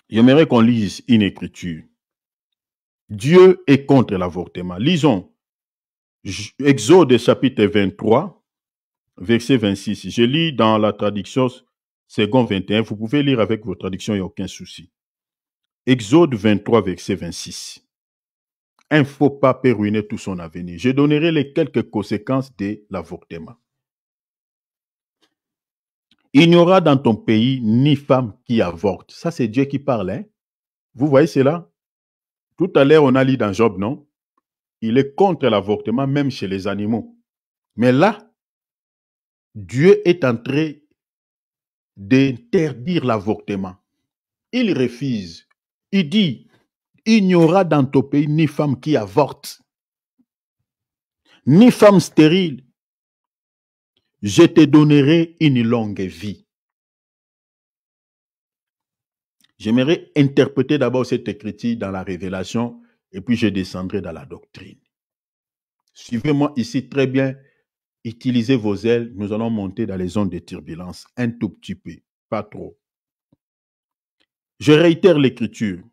J'aimerais qu'on lise une écriture. Dieu est contre l'avortement. Lisons Exode chapitre 23, verset 26. Je lis dans la traduction seconde 21. Vous pouvez lire avec vos traductions, il n'y a aucun souci. Exode 23, verset 26. Un faux pas peut ruiner tout son avenir. Je donnerai les quelques conséquences de l'avortement. Il n'y aura dans ton pays ni femme qui avorte. Ça, c'est Dieu qui parle. Hein? Vous voyez cela? Tout à l'heure, on a lu dans Job, non? Il est contre l'avortement, même chez les animaux. Mais là, Dieu est en train d'interdire l'avortement. Il refuse. Il dit, il n'y aura dans ton pays ni femme qui avorte, ni femme stérile. Je te donnerai une longue vie. J'aimerais interpréter d'abord cette écriture dans la révélation et puis je descendrai dans la doctrine. Suivez-moi ici très bien. Utilisez vos ailes. Nous allons monter dans les zones de turbulence un tout petit peu, pas trop. Je réitère l'écriture.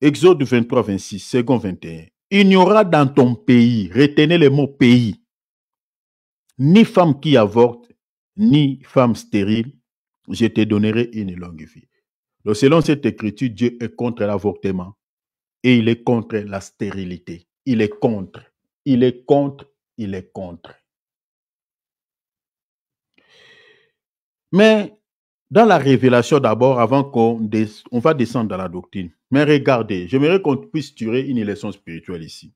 Exode 23, 26, second 21. Il n'y aura dans ton pays, retenez le mot pays, ni femme qui avorte, ni femme stérile. Je te donnerai une longue vie. Donc, selon cette écriture, Dieu est contre l'avortement et il est contre la stérilité. Il est contre. Il est contre. Il est contre. Mais dans la révélation d'abord, avant qu'on va descendre dans la doctrine. Mais regardez, j'aimerais qu'on puisse tirer une leçon spirituelle ici.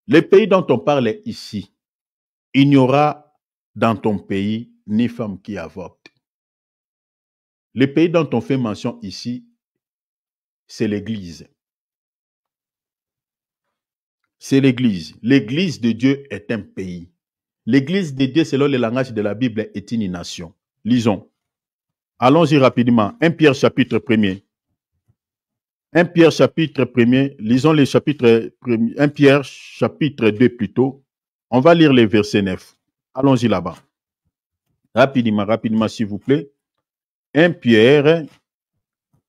Les pays dont on parle ici, il n'y aura dans ton pays ni femme qui avorte. Les pays dont on fait mention ici, c'est l'Église. C'est l'Église. L'Église de Dieu est un pays. L'Église de Dieu, selon le langage de la Bible, est une nation. Lisons. Allons-y rapidement. 1 Pierre chapitre 1er. 1 Pierre chapitre 1er. Lisons les chapitres 1 Pierre chapitre 2 plutôt. On va lire les versets 9. Allons-y là-bas. Rapidement, s'il vous plaît. 1 Pierre.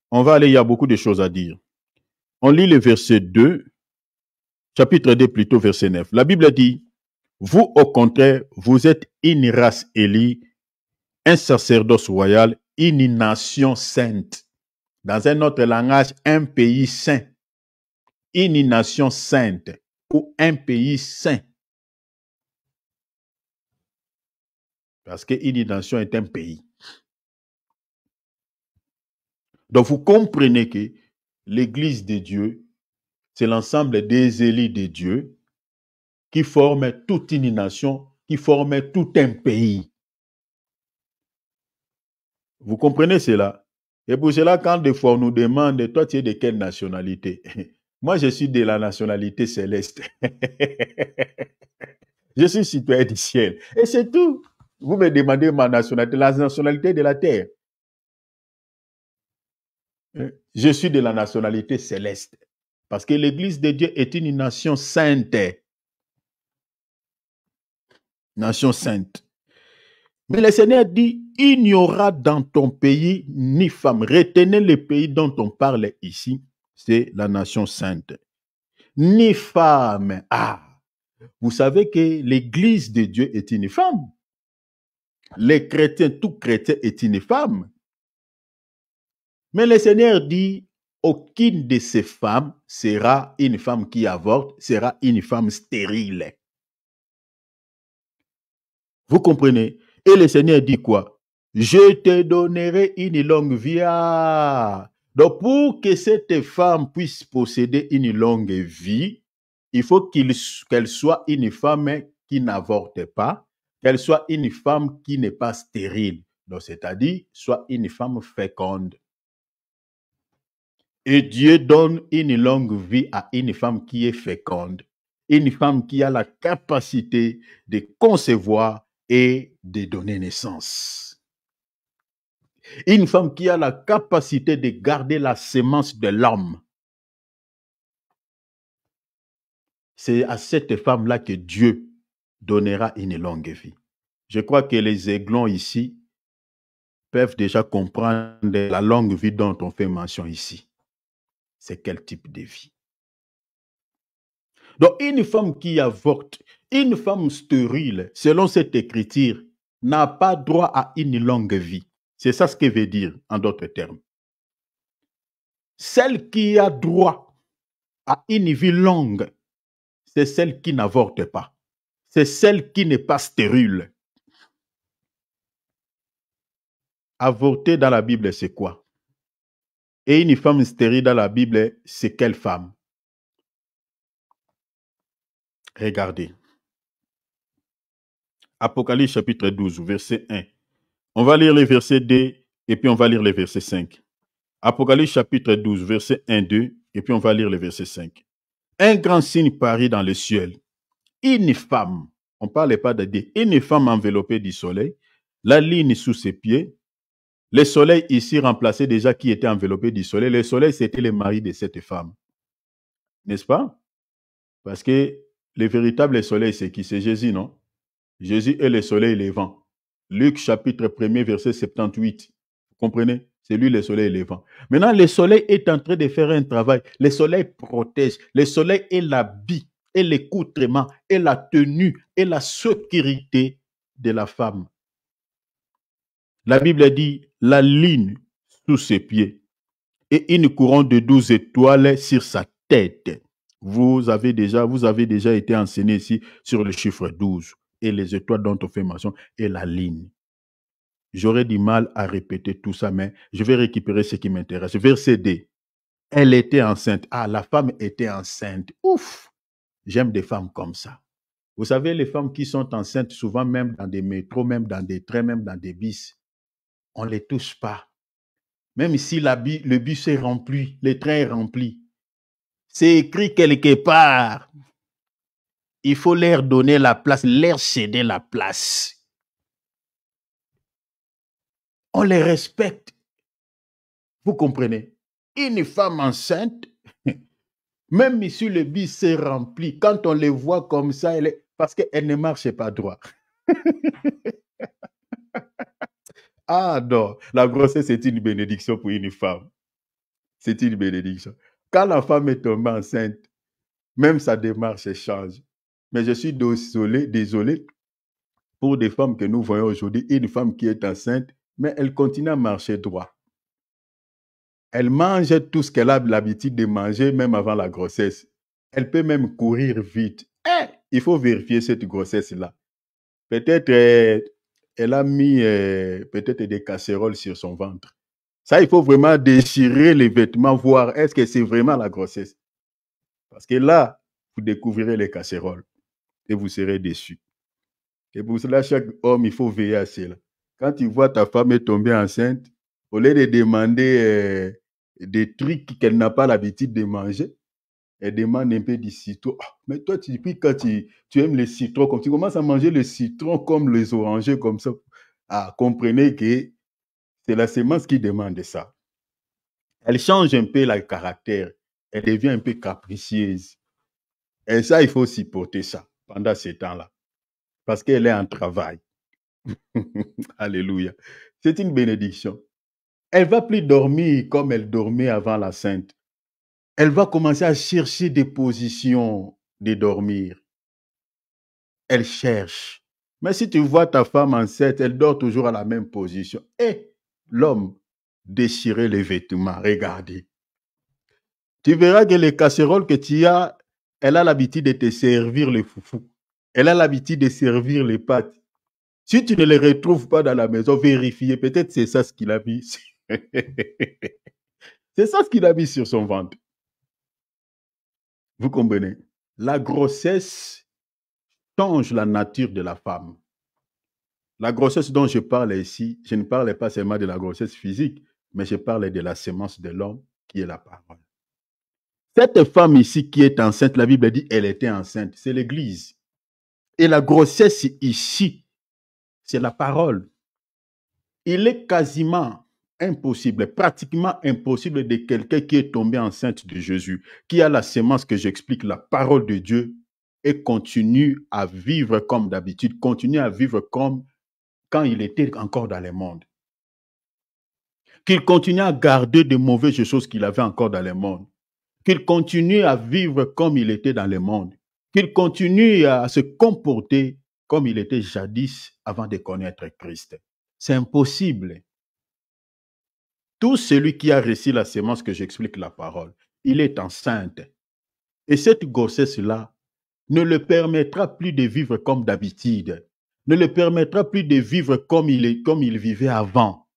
On va aller, il y a beaucoup de choses à dire. On lit le verset 2. Chapitre 2 plutôt, verset 9. La Bible dit, vous au contraire, vous êtes une race élue, un sacerdoce royal, une nation sainte. Dans un autre langage, un pays saint. Une nation sainte ou un pays saint. Parce qu'une nation est un pays. Donc vous comprenez que l'Église de Dieu, c'est l'ensemble des élus de Dieu qui forment toute une nation, qui forment tout un pays. Vous comprenez cela? Et pour cela, quand des fois on nous demande, toi tu es de quelle nationalité? Moi je suis de la nationalité céleste. Je suis citoyen du ciel. Et c'est tout. Vous me demandez ma nationalité, la nationalité de la terre. Je suis de la nationalité céleste. Parce que l'Église de Dieu est une nation sainte. Nation sainte. Mais le Seigneur dit, il n'y aura dans ton pays ni femme. Retenez le pays dont on parle ici, c'est la nation sainte. Ni femme. Ah, vous savez que l'Église de Dieu est une femme. Les chrétiens, tout chrétien est une femme. Mais le Seigneur dit, aucune de ces femmes sera une femme qui avorte, sera une femme stérile. Vous comprenez? Et le Seigneur dit quoi? Je te donnerai une longue vie. Donc pour que cette femme puisse posséder une longue vie, il faut qu'elle soit une femme qui n'avorte pas, qu'elle soit une femme qui n'est pas stérile. Donc c'est-à-dire, soit une femme féconde. Et Dieu donne une longue vie à une femme qui est féconde, une femme qui a la capacité de concevoir et de donner naissance. Une femme qui a la capacité de garder la sémence de l'homme. C'est à cette femme-là que Dieu donnera une longue vie. Je crois que les aiglons ici, peuvent déjà comprendre la longue vie dont on fait mention ici. C'est quel type de vie? Donc, une femme qui avorte, une femme stérile, selon cette écriture, n'a pas droit à une longue vie. C'est ça ce que veut dire, en d'autres termes. Celle qui a droit à une vie longue, c'est celle qui n'avorte pas. C'est celle qui n'est pas stérile. Avorter dans la Bible, c'est quoi? Et une femme stérile dans la Bible, c'est quelle femme? Regardez. Apocalypse chapitre 12, verset 1. On va lire les versets 2 et puis on va lire les versets 5. Apocalypse chapitre 12, verset 1, 2 et puis on va lire les versets 5. Un grand signe parut dans le ciel. Une femme, on ne parlait pas de une femme enveloppée du soleil, la ligne sous ses pieds. Le soleil ici remplaçait déjà qui était enveloppé du soleil. Le soleil, c'était le mari de cette femme. N'est-ce pas? Parce que le véritable soleil, c'est qui? C'est Jésus, non? Jésus est le soleil levant. Luc chapitre 1er, verset 78. Vous comprenez? C'est lui le soleil levant. Maintenant, le soleil est en train de faire un travail. Le soleil protège. Le soleil est l'habit, est l'écoutement, est la tenue, est la sécurité de la femme. La Bible dit la ligne sous ses pieds et une couronne de 12 étoiles sur sa tête. Vous avez déjà été enseigné ici sur le chiffre 12 et les étoiles dont on fait mention et la ligne. J'aurais du mal à répéter tout ça, mais je vais récupérer ce qui m'intéresse. Verset 2. Elle était enceinte. Ah, la femme était enceinte. Ouf! J'aime des femmes comme ça. Vous savez, les femmes qui sont enceintes, souvent même dans des métros, même dans des trains, même dans des bus, on ne les touche pas. Même si le bus est rempli, le train est rempli. C'est écrit quelque part. Il faut leur donner la place, leur céder la place. On les respecte. Vous comprenez? Une femme enceinte, même si le bus est rempli, quand on les voit comme ça, parce qu'elle ne marche pas droit. Ah non, la grossesse est une bénédiction pour une femme. C'est une bénédiction. Quand la femme est tombée enceinte, même sa démarche change. Mais je suis désolé pour des femmes que nous voyons aujourd'hui, une femme qui est enceinte, mais elle continue à marcher droit. Elle mange tout ce qu'elle a l'habitude de manger, même avant la grossesse. Elle peut même courir vite. Il faut vérifier cette grossesse-là. Peut-être elle a mis peut-être des casseroles sur son ventre. Ça, il faut vraiment déchirer les vêtements, voir est-ce que c'est vraiment la grossesse. Parce que là, vous découvrirez les casseroles et vous serez déçus. Et pour cela, chaque homme, il faut veiller à cela. Quand tu vois ta femme est tombée enceinte, au lieu de demander des trucs qu'elle n'a pas l'habitude de manger, elle demande un peu du citron. Oh, mais toi, quand tu aimes le citron, comme tu commences à manger le citron comme les orangers, comme ça, comprenez que c'est la semence qui demande ça. Elle change un peu le caractère. Elle devient un peu capricieuse. Et ça, il faut supporter ça pendant ces temps-là. Parce qu'elle est en travail. Alléluia. C'est une bénédiction. Elle va plus dormir comme elle dormait avant la sainte. Elle va commencer à chercher des positions de dormir. Elle cherche. Mais si tu vois ta femme enceinte, elle dort toujours à la même position. Et l'homme déchirait les vêtements. Regardez. Tu verras que les casseroles que tu as, elle a l'habitude de te servir les foufous. Elle a l'habitude de servir les pâtes. Si tu ne les retrouves pas dans la maison, vérifiez. Peut-être c'est ça ce qu'il a mis. C'est ça ce qu'il a mis sur son ventre. Vous comprenez? La grossesse change la nature de la femme. La grossesse dont je parle ici, je ne parle pas seulement de la grossesse physique, mais je parle de la sémence de l'homme qui est la parole. Cette femme ici qui est enceinte, la Bible dit elle était enceinte, c'est l'Église. Et la grossesse ici, c'est la parole. Il est quasiment impossible, pratiquement impossible de quelqu'un qui est tombé enceinte de Jésus, qui a la sémence que j'explique, la parole de Dieu, et continue à vivre comme d'habitude, continue à vivre comme quand il était encore dans le monde. qu'il continue à garder de mauvaises choses qu'il avait encore dans le monde, qu'il continue à vivre comme il était dans le monde, qu'il continue à se comporter comme il était jadis avant de connaître Christ. C'est impossible. Tout celui qui a reçu la sémence que j'explique la parole, il est enceinte. Et cette grossesse-là ne le permettra plus de vivre comme d'habitude, ne le permettra plus de vivre comme il vivait avant.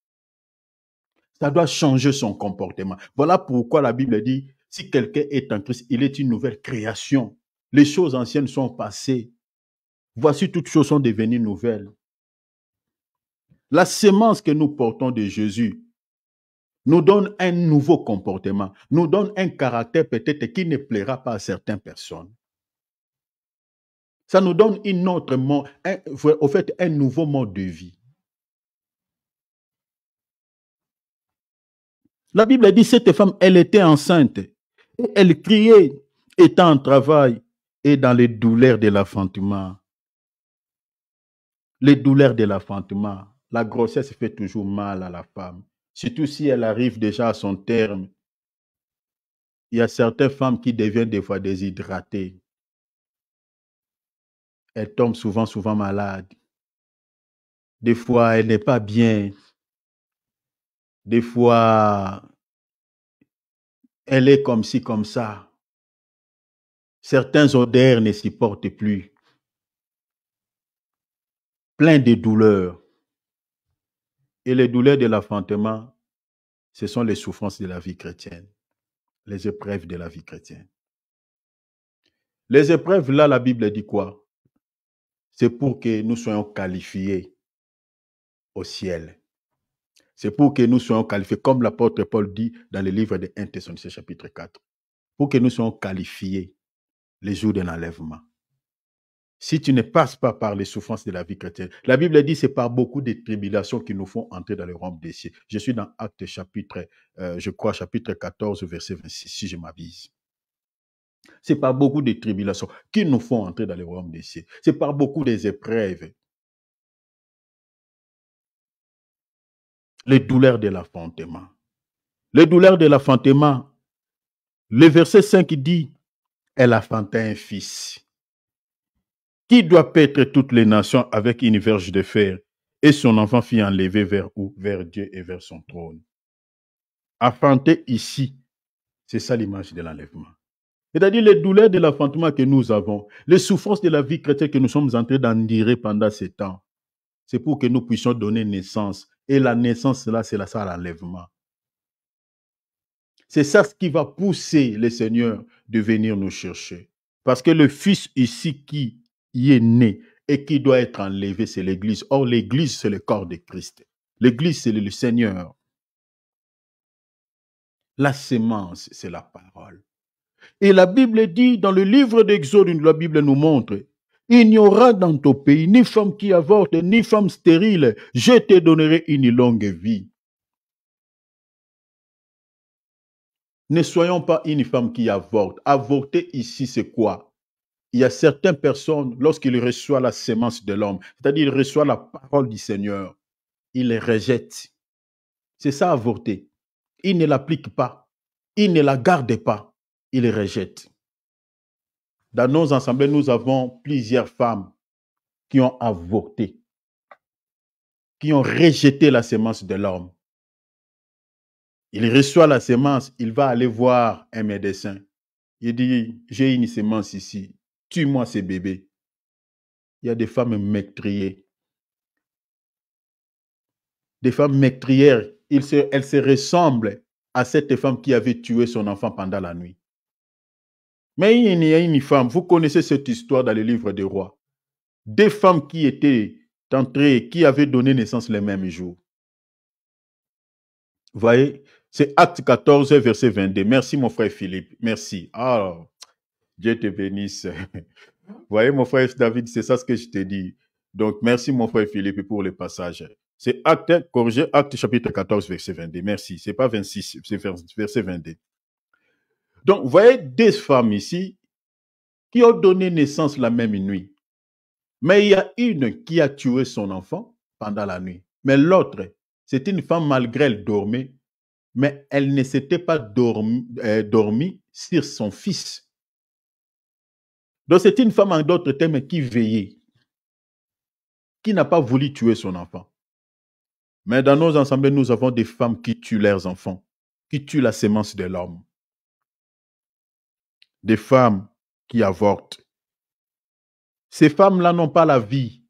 Ça doit changer son comportement. Voilà pourquoi la Bible dit, si quelqu'un est en Christ, il est une nouvelle création. Les choses anciennes sont passées. Voici, toutes choses sont devenues nouvelles. La sémence que nous portons de Jésus nous donne un nouveau comportement, nous donne un caractère peut-être qui ne plaira pas à certaines personnes. Ça nous donne une autre mode, au fait, un nouveau mode de vie. La Bible dit, cette femme, elle était enceinte. Et elle criait, étant en travail et dans les douleurs de l'enfantement. Les douleurs de l'enfantement. La grossesse fait toujours mal à la femme. Surtout si elle arrive déjà à son terme. Il y a certaines femmes qui deviennent des fois déshydratées. Elles tombent souvent malades. Des fois, elle n'est pas bien. Des fois, elle est comme ci, comme ça. Certains odeurs ne s'y portent plus. Plein de douleurs. Et les douleurs de l'enfantement, ce sont les souffrances de la vie chrétienne. Les épreuves de la vie chrétienne. Les épreuves, là, la Bible dit quoi? C'est pour que nous soyons qualifiés au ciel. C'est pour que nous soyons qualifiés, comme l'apôtre Paul dit dans le livre de 1 Thessaloniciens chapitre 4. Pour que nous soyons qualifiés les jours de l'enlèvement. Si tu ne passes pas par les souffrances de la vie chrétienne, la Bible dit que c'est par beaucoup de tribulations qui nous font entrer dans le royaume des cieux. Je suis dans Actes chapitre, je crois, chapitre 14, verset 26, si je m'avise. C'est par beaucoup de tribulations qui nous font entrer dans le royaume des cieux. C'est par beaucoup des épreuves. Les douleurs de l'enfantement. Les douleurs de l'enfantement. Le verset 5 dit, elle a enfanté un fils qui doit paître toutes les nations avec une verge de fer, et son enfant fut enlevé vers où? Vers Dieu et vers son trône. Enfanter ici, c'est ça l'image de l'enlèvement. C'est-à-dire les douleurs de l'enfantement que nous avons, les souffrances de la vie chrétienne que nous sommes en train d'endurer pendant ces temps, c'est pour que nous puissions donner naissance. Et la naissance, là, c'est ça l'enlèvement. C'est ça ce qui va pousser le Seigneur de venir nous chercher. Parce que le Fils ici qui y est né et qui doit être enlevé, c'est l'Église. Or, l'Église, c'est le corps de Christ. L'Église, c'est le Seigneur. La sémence, c'est la parole. Et la Bible dit, dans le livre d'Exode, la Bible nous montre, il n'y aura dans ton pays ni femme qui avorte, ni femme stérile. Je te donnerai une longue vie. Ne soyons pas une femme qui avorte. Avorter ici, c'est quoi? Il y a certaines personnes, lorsqu'ils reçoivent la sémence de l'homme, c'est-à-dire ils reçoivent la parole du Seigneur, ils les rejettent. C'est ça, avorter. Ils ne l'appliquent pas. Ils ne la gardent pas. Ils les rejettent. Dans nos assemblées, nous avons plusieurs femmes qui ont avorté, qui ont rejeté la sémence de l'homme. Il reçoit la sémence, il va aller voir un médecin. Il dit, j'ai une sémence ici, tue-moi ce bébé. Il y a des femmes meurtrières. Des femmes meurtrières, elles se ressemblent à cette femme qui avait tué son enfant pendant la nuit. Mais il y a une femme, vous connaissez cette histoire dans le livre des rois. Deux femmes qui étaient entrées, qui avaient donné naissance le même jour. Vous voyez, c'est Acte 14, verset 22. Merci mon frère Philippe, merci. Ah, Dieu te bénisse. Vous voyez mon frère David, c'est ça ce que je te dis. Donc merci mon frère Philippe pour le passage. C'est Acte, corrigé, Acte chapitre 14, verset 22. Merci, c'est pas 26, c'est verset 22. Donc vous voyez deux femmes ici qui ont donné naissance la même nuit. Mais il y a une qui a tué son enfant pendant la nuit. Mais l'autre, C'est une femme, malgré elle dormait, mais elle ne s'était pas dormie sur son fils. Donc c'est une femme, en d'autres termes, qui veillait, qui n'a pas voulu tuer son enfant. Mais dans nos assemblées, nous avons des femmes qui tuent leurs enfants, qui tuent la sémence de l'homme. Des femmes qui avortent. Ces femmes-là n'ont pas la vie.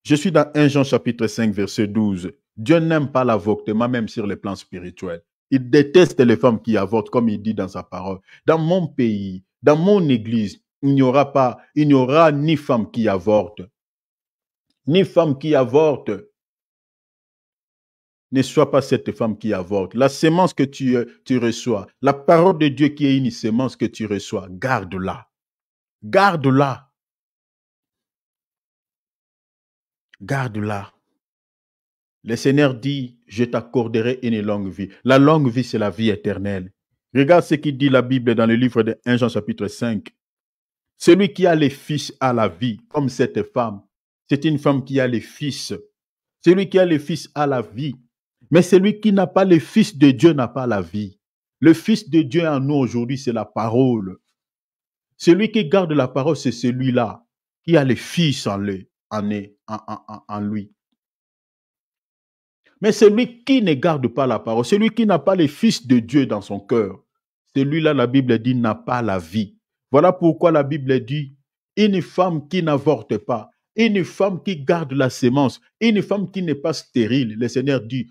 Je suis dans 1 Jean chapitre 5, verset 12. Dieu n'aime pas l'avortement, même sur le plan spirituel. Il déteste les femmes qui avortent, comme il dit dans sa parole. Dans mon pays, dans mon église, il n'y aura ni femme qui avorte, ni femme qui avorte. Ne sois pas cette femme qui avorte. La sémence que tu reçois, la parole de Dieu qui est une sémence que tu reçois, garde-la. Garde-la. Garde-la. Le Seigneur dit, je t'accorderai une longue vie. La longue vie, c'est la vie éternelle. Regarde ce qu'il dit la Bible dans le livre de 1 Jean chapitre 5. Celui qui a les fils a la vie, comme cette femme. C'est une femme qui a les fils. Celui qui a les fils a la vie. Mais celui qui n'a pas les fils de Dieu n'a pas la vie. Le Fils de Dieu en nous aujourd'hui, c'est la parole. Celui qui garde la parole, c'est celui-là qui a les fils en lui. Mais celui qui ne garde pas la parole, celui qui n'a pas les fils de Dieu dans son cœur, celui-là, la Bible dit, n'a pas la vie. Voilà pourquoi la Bible dit, une femme qui n'avorte pas, une femme qui garde la sémence, une femme qui n'est pas stérile, le Seigneur dit,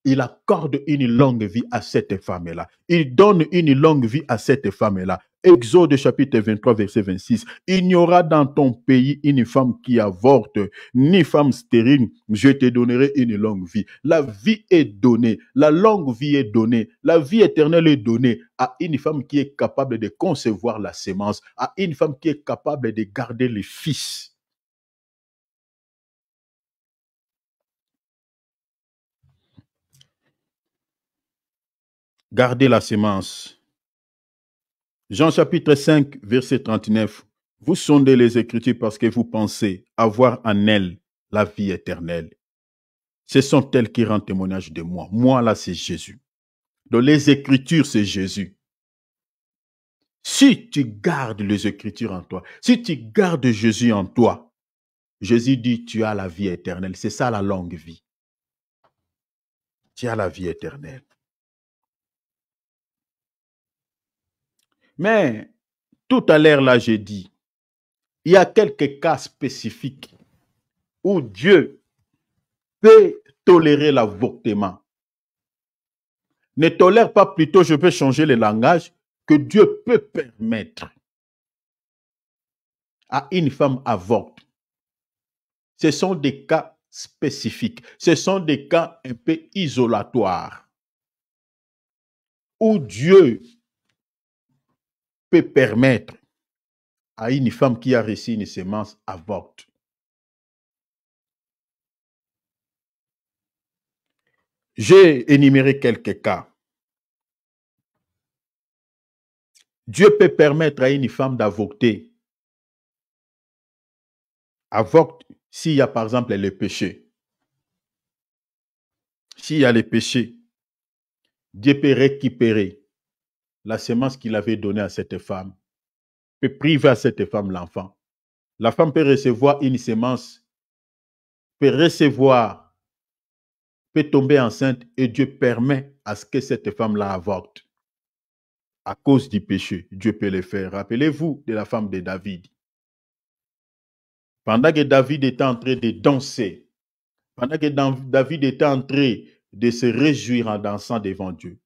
il accorde une longue vie à cette femme-là. Il donne une longue vie à cette femme-là. Exode chapitre 23, verset 26. Il n'y aura dans ton pays une femme qui avorte, ni femme stérile. Je te donnerai une longue vie. La vie est donnée. La longue vie est donnée. La vie éternelle est donnée à une femme qui est capable de concevoir la sémence, à une femme qui est capable de garder les fils. Garder la sémence. Jean chapitre 5, verset 39. Vous sondez les Écritures parce que vous pensez avoir en elles la vie éternelle. Ce sont elles qui rendent témoignage de moi. Moi, là, c'est Jésus. Donc, les Écritures, c'est Jésus. Si tu gardes les Écritures en toi, si tu gardes Jésus en toi, Jésus dit, tu as la vie éternelle. C'est ça la longue vie. Tu as la vie éternelle. Mais, tout à l'heure, là, j'ai dit, il y a quelques cas spécifiques où Dieu peut tolérer l'avortement. Ne tolère pas, plutôt, je peux changer le langage, que Dieu peut permettre à une femme avorte. Ce sont des cas spécifiques. Ce sont des cas un peu isolatoires où Dieu peut permettre à une femme qui a reçu une sémence avorte. J'ai énuméré quelques cas. Dieu peut permettre à une femme d'avorter. Avorte s'il y a par exemple le péché. S'il y a le péché, Dieu peut récupérer la sémence qu'il avait donnée à cette femme, peut priver à cette femme l'enfant. La femme peut recevoir une sémence, peut tomber enceinte et Dieu permet à ce que cette femme-là avorte. À cause du péché, Dieu peut le faire. Rappelez-vous de la femme de David. Pendant que David était en train de danser, pendant que David était en train de se réjouir en dansant devant Dieu,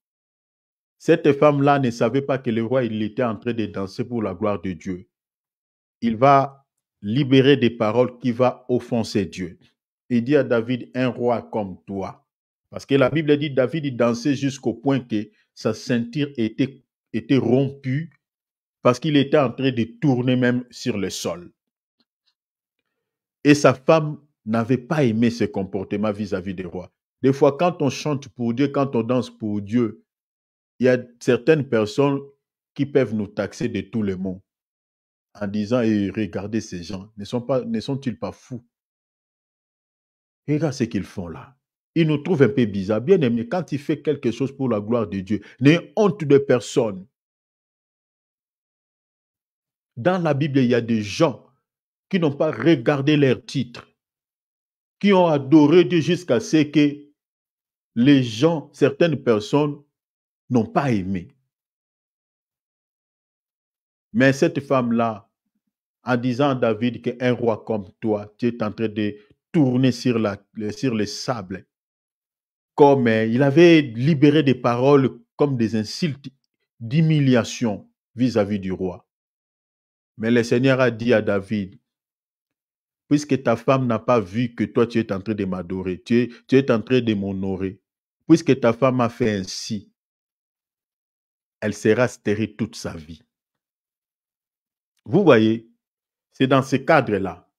cette femme-là ne savait pas que le roi, il était en train de danser pour la gloire de Dieu. Il va libérer des paroles qui vont offenser Dieu. Il dit à David, un roi comme toi. Parce que la Bible dit, David dansait jusqu'au point que sa ceinture était rompue parce qu'il était en train de tourner même sur le sol. Et sa femme n'avait pas aimé ce comportement vis-à-vis des rois. Des fois, quand on chante pour Dieu, quand on danse pour Dieu, il y a certaines personnes qui peuvent nous taxer de tous les mots en disant, et regardez ces gens, ne sont-ils pas fous? Regarde ce qu'ils font là. il nous trouve un peu bizarre. Bien aimé, quand tu fais quelque chose pour la gloire de Dieu, n'aie honte de personne. Dans la Bible, il y a des gens qui n'ont pas regardé leur titre, qui ont adoré Dieu jusqu'à ce que les gens, certaines personnes, n'ont pas aimé. Mais cette femme-là, en disant à David qu'un roi comme toi, tu es en train de tourner sur les sables, comme il avait libéré des paroles comme des insultes d'humiliation vis-à-vis du roi. Mais le Seigneur a dit à David, puisque ta femme n'a pas vu que toi tu es en train de m'adorer, tu es en train de m'honorer, puisque ta femme a fait ainsi, elle sera stérile toute sa vie. Vous voyez, c'est dans ce cadre-là.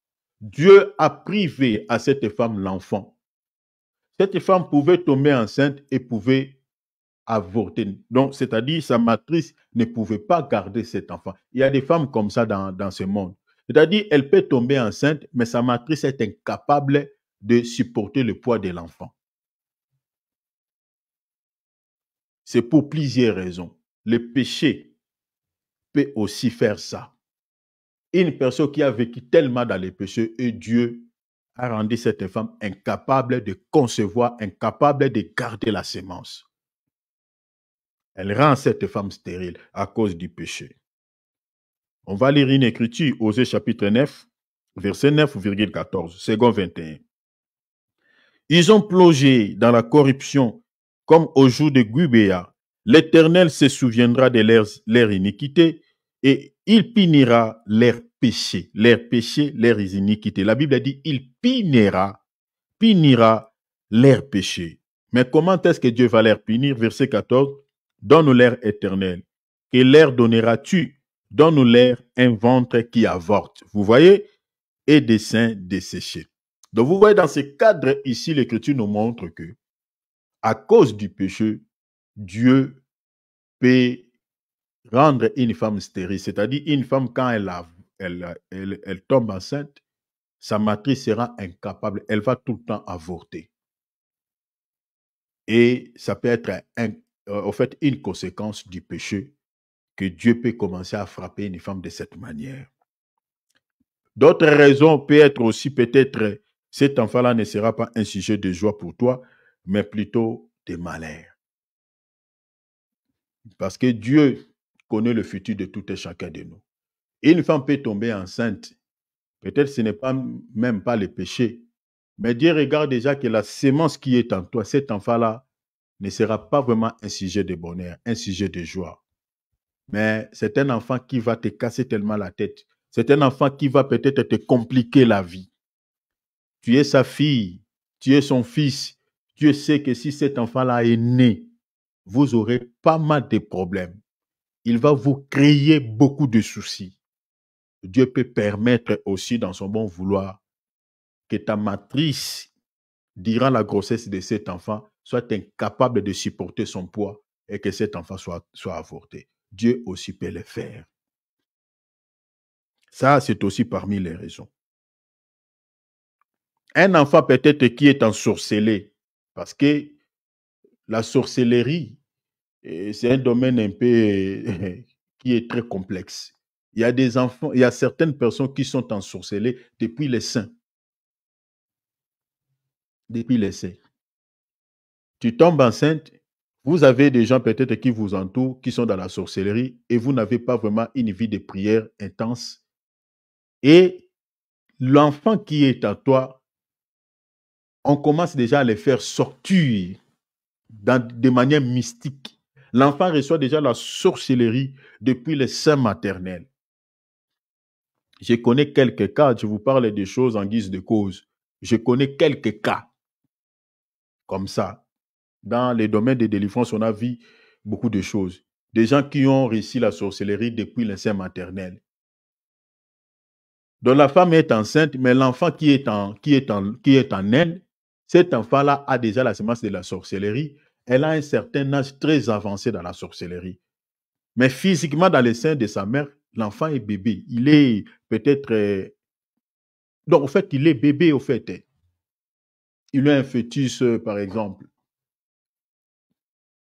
Dieu a privé à cette femme l'enfant. Cette femme pouvait tomber enceinte et pouvait avorter. Donc, c'est-à-dire sa matrice ne pouvait pas garder cet enfant. Il y a des femmes comme ça dans ce monde. C'est-à-dire elle peut tomber enceinte, mais sa matrice est incapable de supporter le poids de l'enfant. C'est pour plusieurs raisons. Le péché peut aussi faire ça. Une personne qui a vécu tellement dans les péchés et Dieu a rendu cette femme incapable de concevoir, incapable de garder la sémence. Elle rend cette femme stérile à cause du péché. On va lire une écriture, Osée chapitre 9, verset 9,14, second 21. Ils ont plongé dans la corruption comme au jour de Gubéa. L'Éternel se souviendra de leur iniquité et il punira leurs péchés, leurs iniquités. La Bible dit il punira leurs péchés. Mais comment est-ce que Dieu va les punir? Verset 14. Donne-leur éternel. Et leur donneras-tu? Donne-leur un ventre qui avorte. Vous voyez? Et des seins desséchés. Donc vous voyez dans ce cadre ici, l'Écriture nous montre que à cause du péché, Dieu peut rendre une femme stérile. C'est-à-dire une femme quand elle tombe enceinte, sa matrice sera incapable. Elle va tout le temps avorter. Et ça peut être en fait une conséquence du péché que Dieu peut commencer à frapper une femme de cette manière. D'autres raisons peuvent être aussi peut-être cet enfant-là ne sera pas un sujet de joie pour toi, mais plutôt de malheur. Parce que Dieu connaît le futur de tout et chacun de nous. Et une femme peut tomber enceinte. Peut-être ce n'est pas même pas le péché. Mais Dieu regarde déjà que la sémence qui est en toi, cet enfant-là, ne sera pas vraiment un sujet de bonheur, un sujet de joie. Mais c'est un enfant qui va te casser tellement la tête. C'est un enfant qui va peut-être te compliquer la vie. Tu es sa fille, tu es son fils. Dieu sait que si cet enfant-là est né, vous aurez pas mal de problèmes. Il va vous créer beaucoup de soucis. Dieu peut permettre aussi dans son bon vouloir que ta matrice, durant la grossesse de cet enfant, soit incapable de supporter son poids et que cet enfant soit avorté. Dieu aussi peut le faire. Ça, c'est aussi parmi les raisons. Un enfant peut-être qui est ensorcelé, parce que la sorcellerie, c'est un domaine un peu qui est très complexe. Il y a des enfants, il y a certaines personnes qui sont ensorcelées depuis les seins. Depuis les seins. Tu tombes enceinte, vous avez des gens peut-être qui vous entourent, qui sont dans la sorcellerie, et vous n'avez pas vraiment une vie de prière intense. Et l'enfant qui est en toi, on commence déjà à les faire sortir de manière mystique. L'enfant reçoit déjà la sorcellerie depuis le sein maternel. Je connais quelques cas, je vous parle des choses en guise de cause. Je connais quelques cas comme ça. Dans les domaines de délivrance, on a vu beaucoup de choses. Des gens qui ont réussi la sorcellerie depuis le sein maternel. Donc la femme est enceinte, mais l'enfant qui est en elle, cet enfant-là a déjà la semence de la sorcellerie. Elle a un certain âge très avancé dans la sorcellerie. Mais physiquement, dans le sein de sa mère, l'enfant est bébé. Il est peut-être... Donc, en fait, il est bébé, au fait. il a un fœtus, par exemple.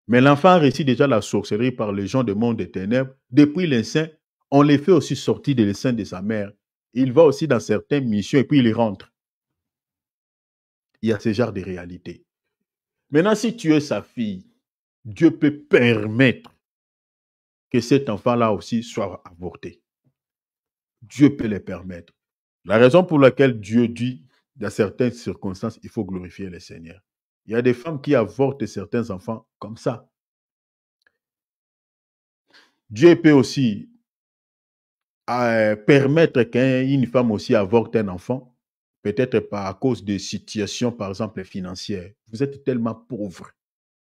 Mais l'enfant réussit déjà la sorcellerie par les gens du monde des ténèbres. Depuis l'enceinte, on les fait aussi sortir de l'enceinte de sa mère. Il va aussi dans certaines missions et puis il rentre. Il y a ce genre de réalité. Maintenant, si tu es sa fille, Dieu peut permettre que cet enfant-là aussi soit avorté. Dieu peut le permettre. La raison pour laquelle Dieu dit, dans certaines circonstances, il faut glorifier le Seigneur. Il y a des femmes qui avortent certains enfants comme ça. Dieu peut aussi permettre qu'une femme aussi avorte un enfant, peut-être à cause de situations, par exemple, financières. Vous êtes tellement pauvre,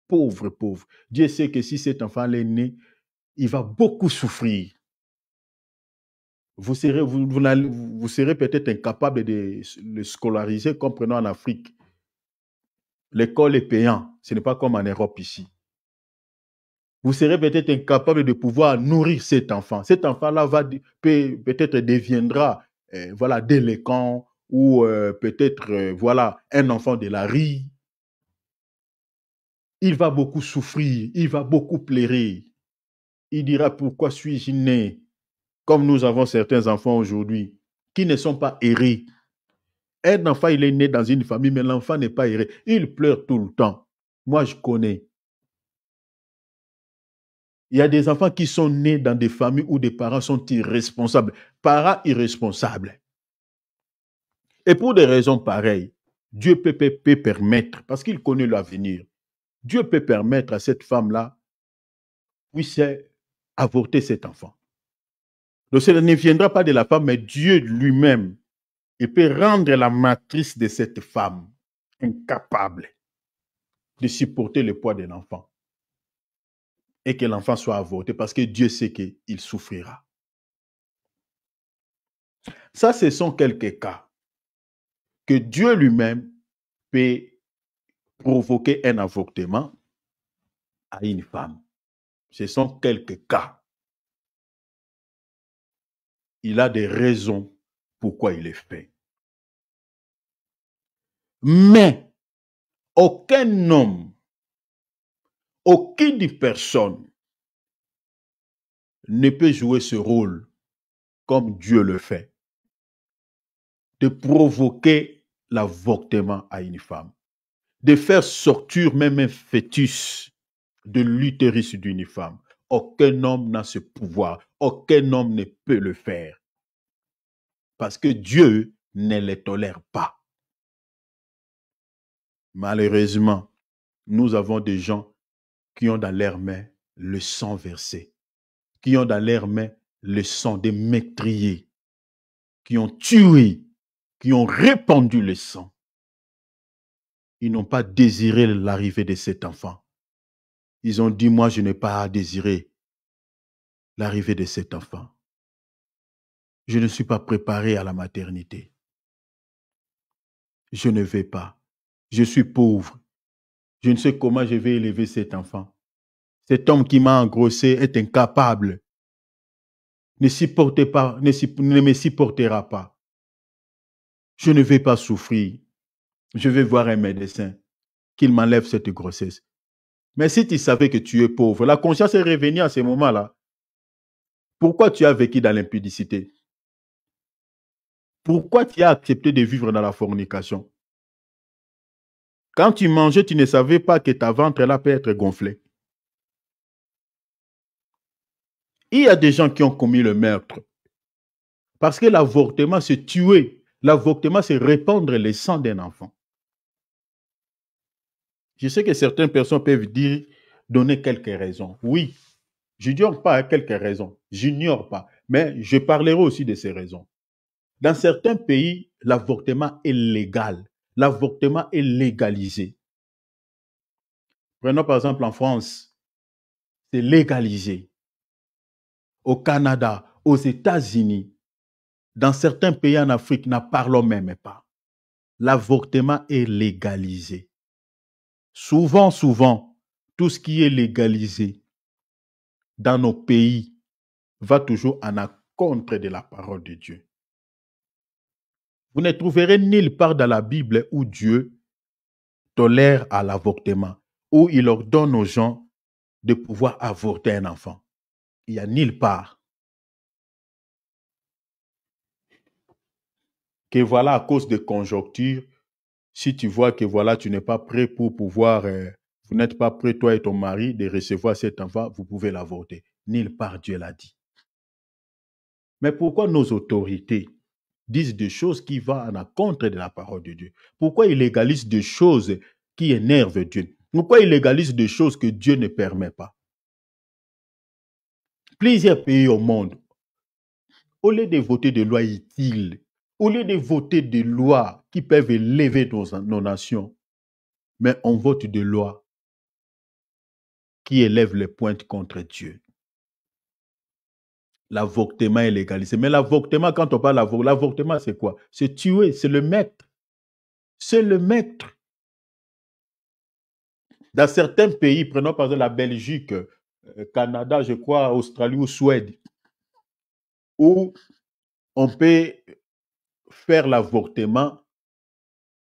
pauvre, pauvre. Dieu sait que si cet enfant est né, il va beaucoup souffrir. Vous serez peut-être incapable de le scolariser, comme prenons en Afrique. L'école est payante, ce n'est pas comme en Europe ici. Vous serez peut-être incapable de pouvoir nourrir cet enfant. Cet enfant-là peut-être deviendra voilà, délinquant ou peut-être voilà, un enfant de la rue. Il va beaucoup souffrir, il va beaucoup pleurer. Il dira pourquoi suis-je né, comme nous avons certains enfants aujourd'hui qui ne sont pas errés. Un enfant, il est né dans une famille, mais l'enfant n'est pas erré. Il pleure tout le temps. Moi, je connais. Il y a des enfants qui sont nés dans des familles où des parents sont irresponsables. Parents irresponsables. Et pour des raisons pareilles, Dieu peut permettre, parce qu'il connaît l'avenir, Dieu peut permettre à cette femme-là puisse avorter cet enfant. Donc, cela ne viendra pas de la femme, mais Dieu lui-même, il peut rendre la matrice de cette femme incapable de supporter le poids de l'enfant et que l'enfant soit avorté parce que Dieu sait qu'il souffrira. Ça, ce sont quelques cas que Dieu lui-même peut provoquer un avortement à une femme. Ce sont quelques cas. Il a des raisons pourquoi il est fait. Mais aucun homme, aucune personne ne peut jouer ce rôle comme Dieu le fait, de provoquer l'avortement à une femme, de faire sortir même un fœtus de l'utérus d'une femme. Aucun homme n'a ce pouvoir. Aucun homme ne peut le faire. Parce que Dieu ne les tolère pas. Malheureusement, nous avons des gens qui ont dans leurs mains le sang versé, qui ont dans leurs mains le sang des meurtriers, qui ont tué, qui ont répandu le sang. Ils n'ont pas désiré l'arrivée de cet enfant. Ils ont dit, moi, je n'ai pas désiré l'arrivée de cet enfant. Je ne suis pas préparé à la maternité. Je ne vais pas. Je suis pauvre. Je ne sais comment je vais élever cet enfant. Cet homme qui m'a engrossé est incapable. Ne me supportera pas. Je ne vais pas souffrir. Je vais voir un médecin qu'il m'enlève cette grossesse. Mais si tu savais que tu es pauvre, la conscience est revenue à ce moment-là. Pourquoi tu as vécu dans l'impudicité? Pourquoi tu as accepté de vivre dans la fornication? Quand tu mangeais, tu ne savais pas que ta ventre là peut être gonflée. Il y a des gens qui ont commis le meurtre. Parce que l'avortement, c'est tuer. L'avortement, c'est répandre le sang d'un enfant. Je sais que certaines personnes peuvent dire, donner quelques raisons. Oui, je n'ignore pas quelques raisons. J'ignore pas. Mais je parlerai aussi de ces raisons. Dans certains pays, l'avortement est légal. L'avortement est légalisé. Prenons par exemple en France, c'est légalisé. Au Canada, aux États-Unis, dans certains pays en Afrique, n'en parlons même pas. L'avortement est légalisé. Souvent, tout ce qui est légalisé dans nos pays va toujours en contre de la parole de Dieu. Vous ne trouverez nulle part dans la Bible où Dieu tolère à l'avortement, où il ordonne aux gens de pouvoir avorter un enfant. Il n'y a nulle part que voilà, à cause de conjonctures, si tu vois que voilà, tu n'es pas prêt pour pouvoir, vous n'êtes pas prêt, toi et ton mari, de recevoir cet enfant, vous pouvez l'avorter. Nulle part Dieu l'a dit. Mais pourquoi nos autorités disent des choses qui vont à l'encontre de la parole de Dieu? Pourquoi ils légalisent des choses qui énervent Dieu? Pourquoi ils légalisent des choses que Dieu ne permet pas? Plusieurs pays au monde, au lieu de voter des lois utiles, au lieu de voter des lois qui peuvent élever nos nations, mais on vote des lois qui élèvent les pointes contre Dieu. L'avortement est légalisé. Mais l'avortement, quand on parle l'avortement, c'est quoi? C'est tuer, c'est le maître. C'est le maître. Dans certains pays, prenons par exemple la Belgique, Canada, je crois, Australie ou Suède, où on peut faire l'avortement,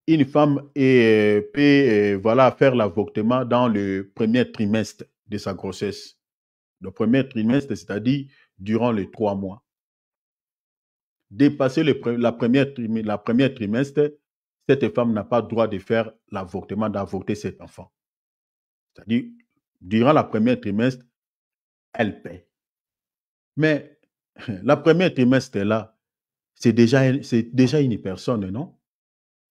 une femme peut voilà, faire l'avortement dans le premier trimestre de sa grossesse. Le premier trimestre, c'est-à-dire durant les 3 mois. Dépasser la première trimestre, cette femme n'a pas le droit de faire l'avortement, d'avorter cet enfant. C'est-à-dire, durant la première trimestre, elle paie. Mais la première trimestre là, c'est déjà une personne, non?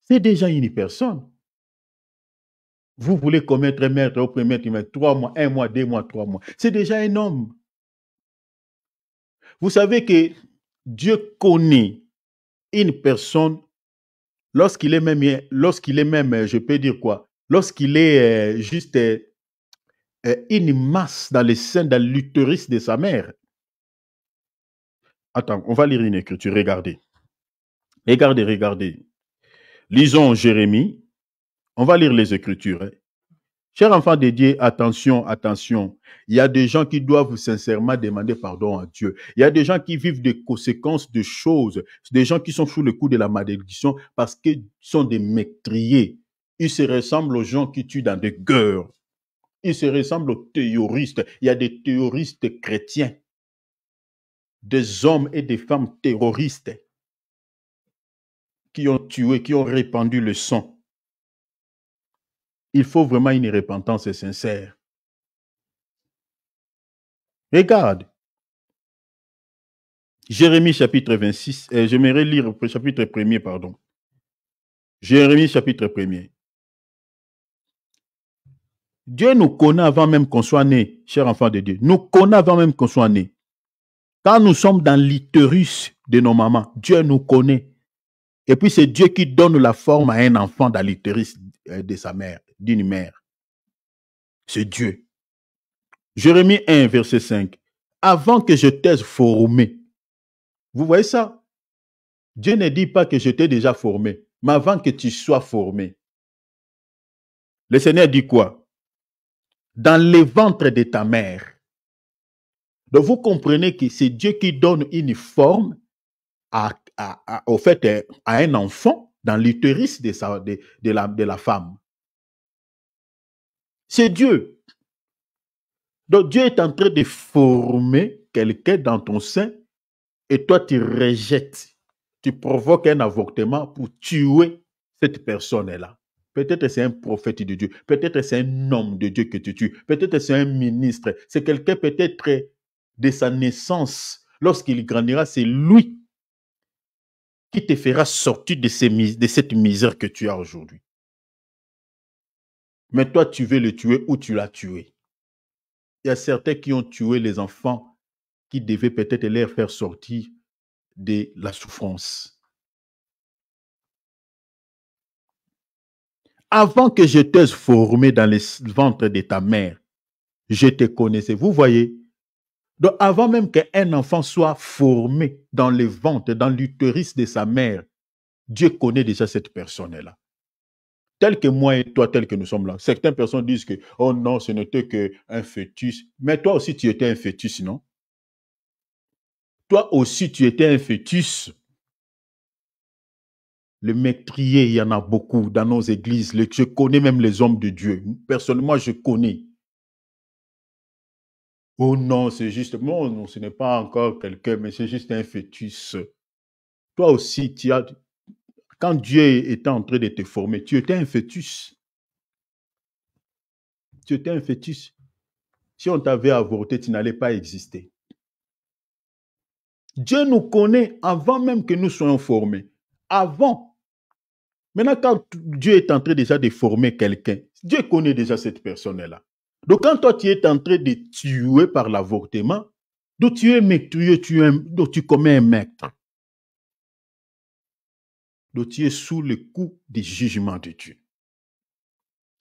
C'est déjà une personne. Vous voulez commettre un meurtre au premier trimestre, 3 mois, 1 mois, 2 mois, 3 mois. C'est déjà un homme. Vous savez que Dieu connaît une personne lorsqu'il est même, je peux dire quoi, lorsqu'il est juste une masse dans les seins, dans l'utérus de sa mère. Attends, on va lire une écriture, regardez. Regardez. Lisons Jérémie. On va lire les écritures. Hein. Chers enfants de Dieu, attention. Il y a des gens qui doivent sincèrement demander pardon à Dieu. Il y a des gens qui vivent des conséquences de choses. Des gens qui sont sous le coup de la malédiction parce qu'ils sont des meurtriers. Ils se ressemblent aux gens qui tuent dans des guerres. Ils se ressemblent aux terroristes. Il y a des terroristes chrétiens. Des hommes et des femmes terroristes qui ont tué, qui ont répandu le sang. Il faut vraiment une repentance sincère. Regarde. Jérémie chapitre 26, j'aimerais lire le chapitre 1er, pardon. Jérémie chapitre 1er. Dieu nous connaît avant même qu'on soit né, chers enfants de Dieu. Nous connaît avant même qu'on soit né. Quand nous sommes dans l'utérus de nos mamans, Dieu nous connaît. Et puis c'est Dieu qui donne la forme à un enfant dans l'utérus de sa mère, d'une mère. C'est Dieu. Jérémie 1, verset 5. Avant que je t'ai formé. Vous voyez ça? Dieu ne dit pas que je t'ai déjà formé, mais avant que tu sois formé. Le Seigneur dit quoi? Dans le ventre de ta mère. Donc vous comprenez que c'est Dieu qui donne une forme au fait, à un enfant dans l'utérus de la femme. C'est Dieu. Donc Dieu est en train de former quelqu'un dans ton sein et toi tu rejettes. Tu provoques un avortement pour tuer cette personne-là. Peut-être c'est un prophète de Dieu. Peut-être c'est un homme de Dieu que tu tues. Peut-être c'est un ministre. C'est quelqu'un peut-être de sa naissance. Lorsqu'il grandira, c'est lui qui te fera sortir de cette misère que tu as aujourd'hui. Mais toi, tu veux le tuer ou tu l'as tué. Il y a certains qui ont tué les enfants qui devaient peut-être les faire sortir de la souffrance. Avant que je t'ai formé dans le ventre de ta mère, je te connaissais. Vous voyez? Donc, avant même qu'un enfant soit formé dans le ventre, dans l'utérus de sa mère, Dieu connaît déjà cette personne-là. Tel que moi et toi, tel que nous sommes là. Certaines personnes disent que, oh non, ce n'était qu'un fœtus. Mais toi aussi, tu étais un fœtus, non? Toi aussi, tu étais un fœtus. Le meurtrier, il y en a beaucoup dans nos églises. Je connais même les hommes de Dieu. Personnellement, je connais. Oh non, c'est juste, non, ce n'est pas encore quelqu'un, mais c'est juste un fœtus. Toi aussi, quand Dieu était en train de te former, tu étais un fœtus. Tu étais un fœtus. Si on t'avait avorté, tu n'allais pas exister. Dieu nous connaît avant même que nous soyons formés. Avant. Maintenant, quand Dieu est en train déjà de former quelqu'un, Dieu connaît déjà cette personne-là. Donc, quand toi, tu es en train de tuer par l'avortement, donc tu es meurtrier, donc tu commets un meurtre. Donc, tu es sous le coup du jugement de Dieu.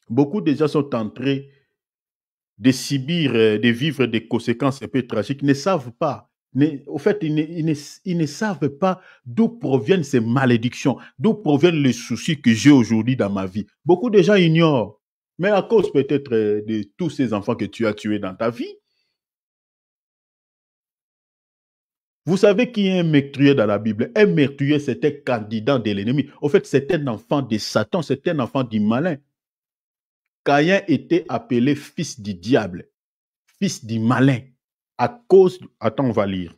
Beaucoup déjà sont en train de subir, de vivre des conséquences un peu tragiques, ne savent pas. Au fait, ils ne savent pas d'où proviennent ces malédictions, d'où proviennent les soucis que j'ai aujourd'hui dans ma vie. Beaucoup de gens ignorent, mais à cause peut-être de tous ces enfants que tu as tués dans ta vie. Vous savez qui est un meurtrier dans la Bible? Un meurtrier, c'était candidat de l'ennemi. Au fait, c'est un enfant de Satan, c'est un enfant du malin. Caïn était appelé fils du diable, fils du malin, à cause... Attends, on va lire.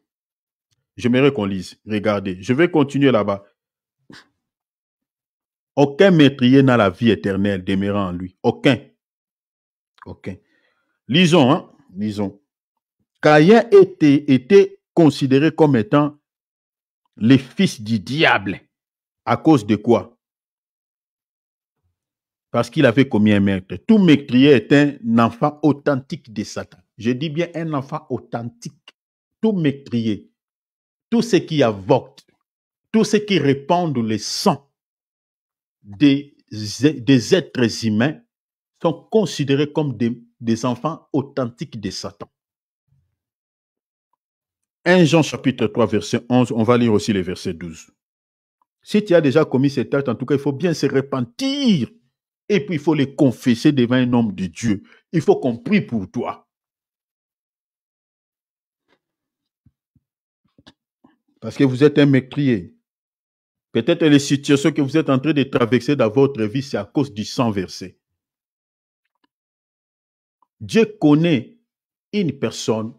J'aimerais qu'on lise. Regardez, je vais continuer là-bas. Aucun meurtrier n'a la vie éternelle demeurant en lui. Aucun. Aucun. Lisons, hein. Lisons. Caïn était considéré comme étant le fils du diable. À cause de quoi? Parce qu'il avait commis un meurtre. Tout meurtrier est un enfant authentique de Satan. Je dis bien un enfant authentique. Tout meurtrier, tout ce qui avorte, tout ce qui répand le sang des êtres humains sont considérés comme des enfants authentiques de Satan. 1 Jean chapitre 3, verset 11, on va lire aussi le verset 12. Si tu as déjà commis cet acte, en tout cas, il faut bien se repentir. Et puis, il faut les confesser devant un homme de Dieu. Il faut qu'on prie pour toi. Parce que vous êtes un meurtrier. Peut-être les situations que vous êtes en train de traverser dans votre vie, c'est à cause du sang versé. Dieu connaît une personne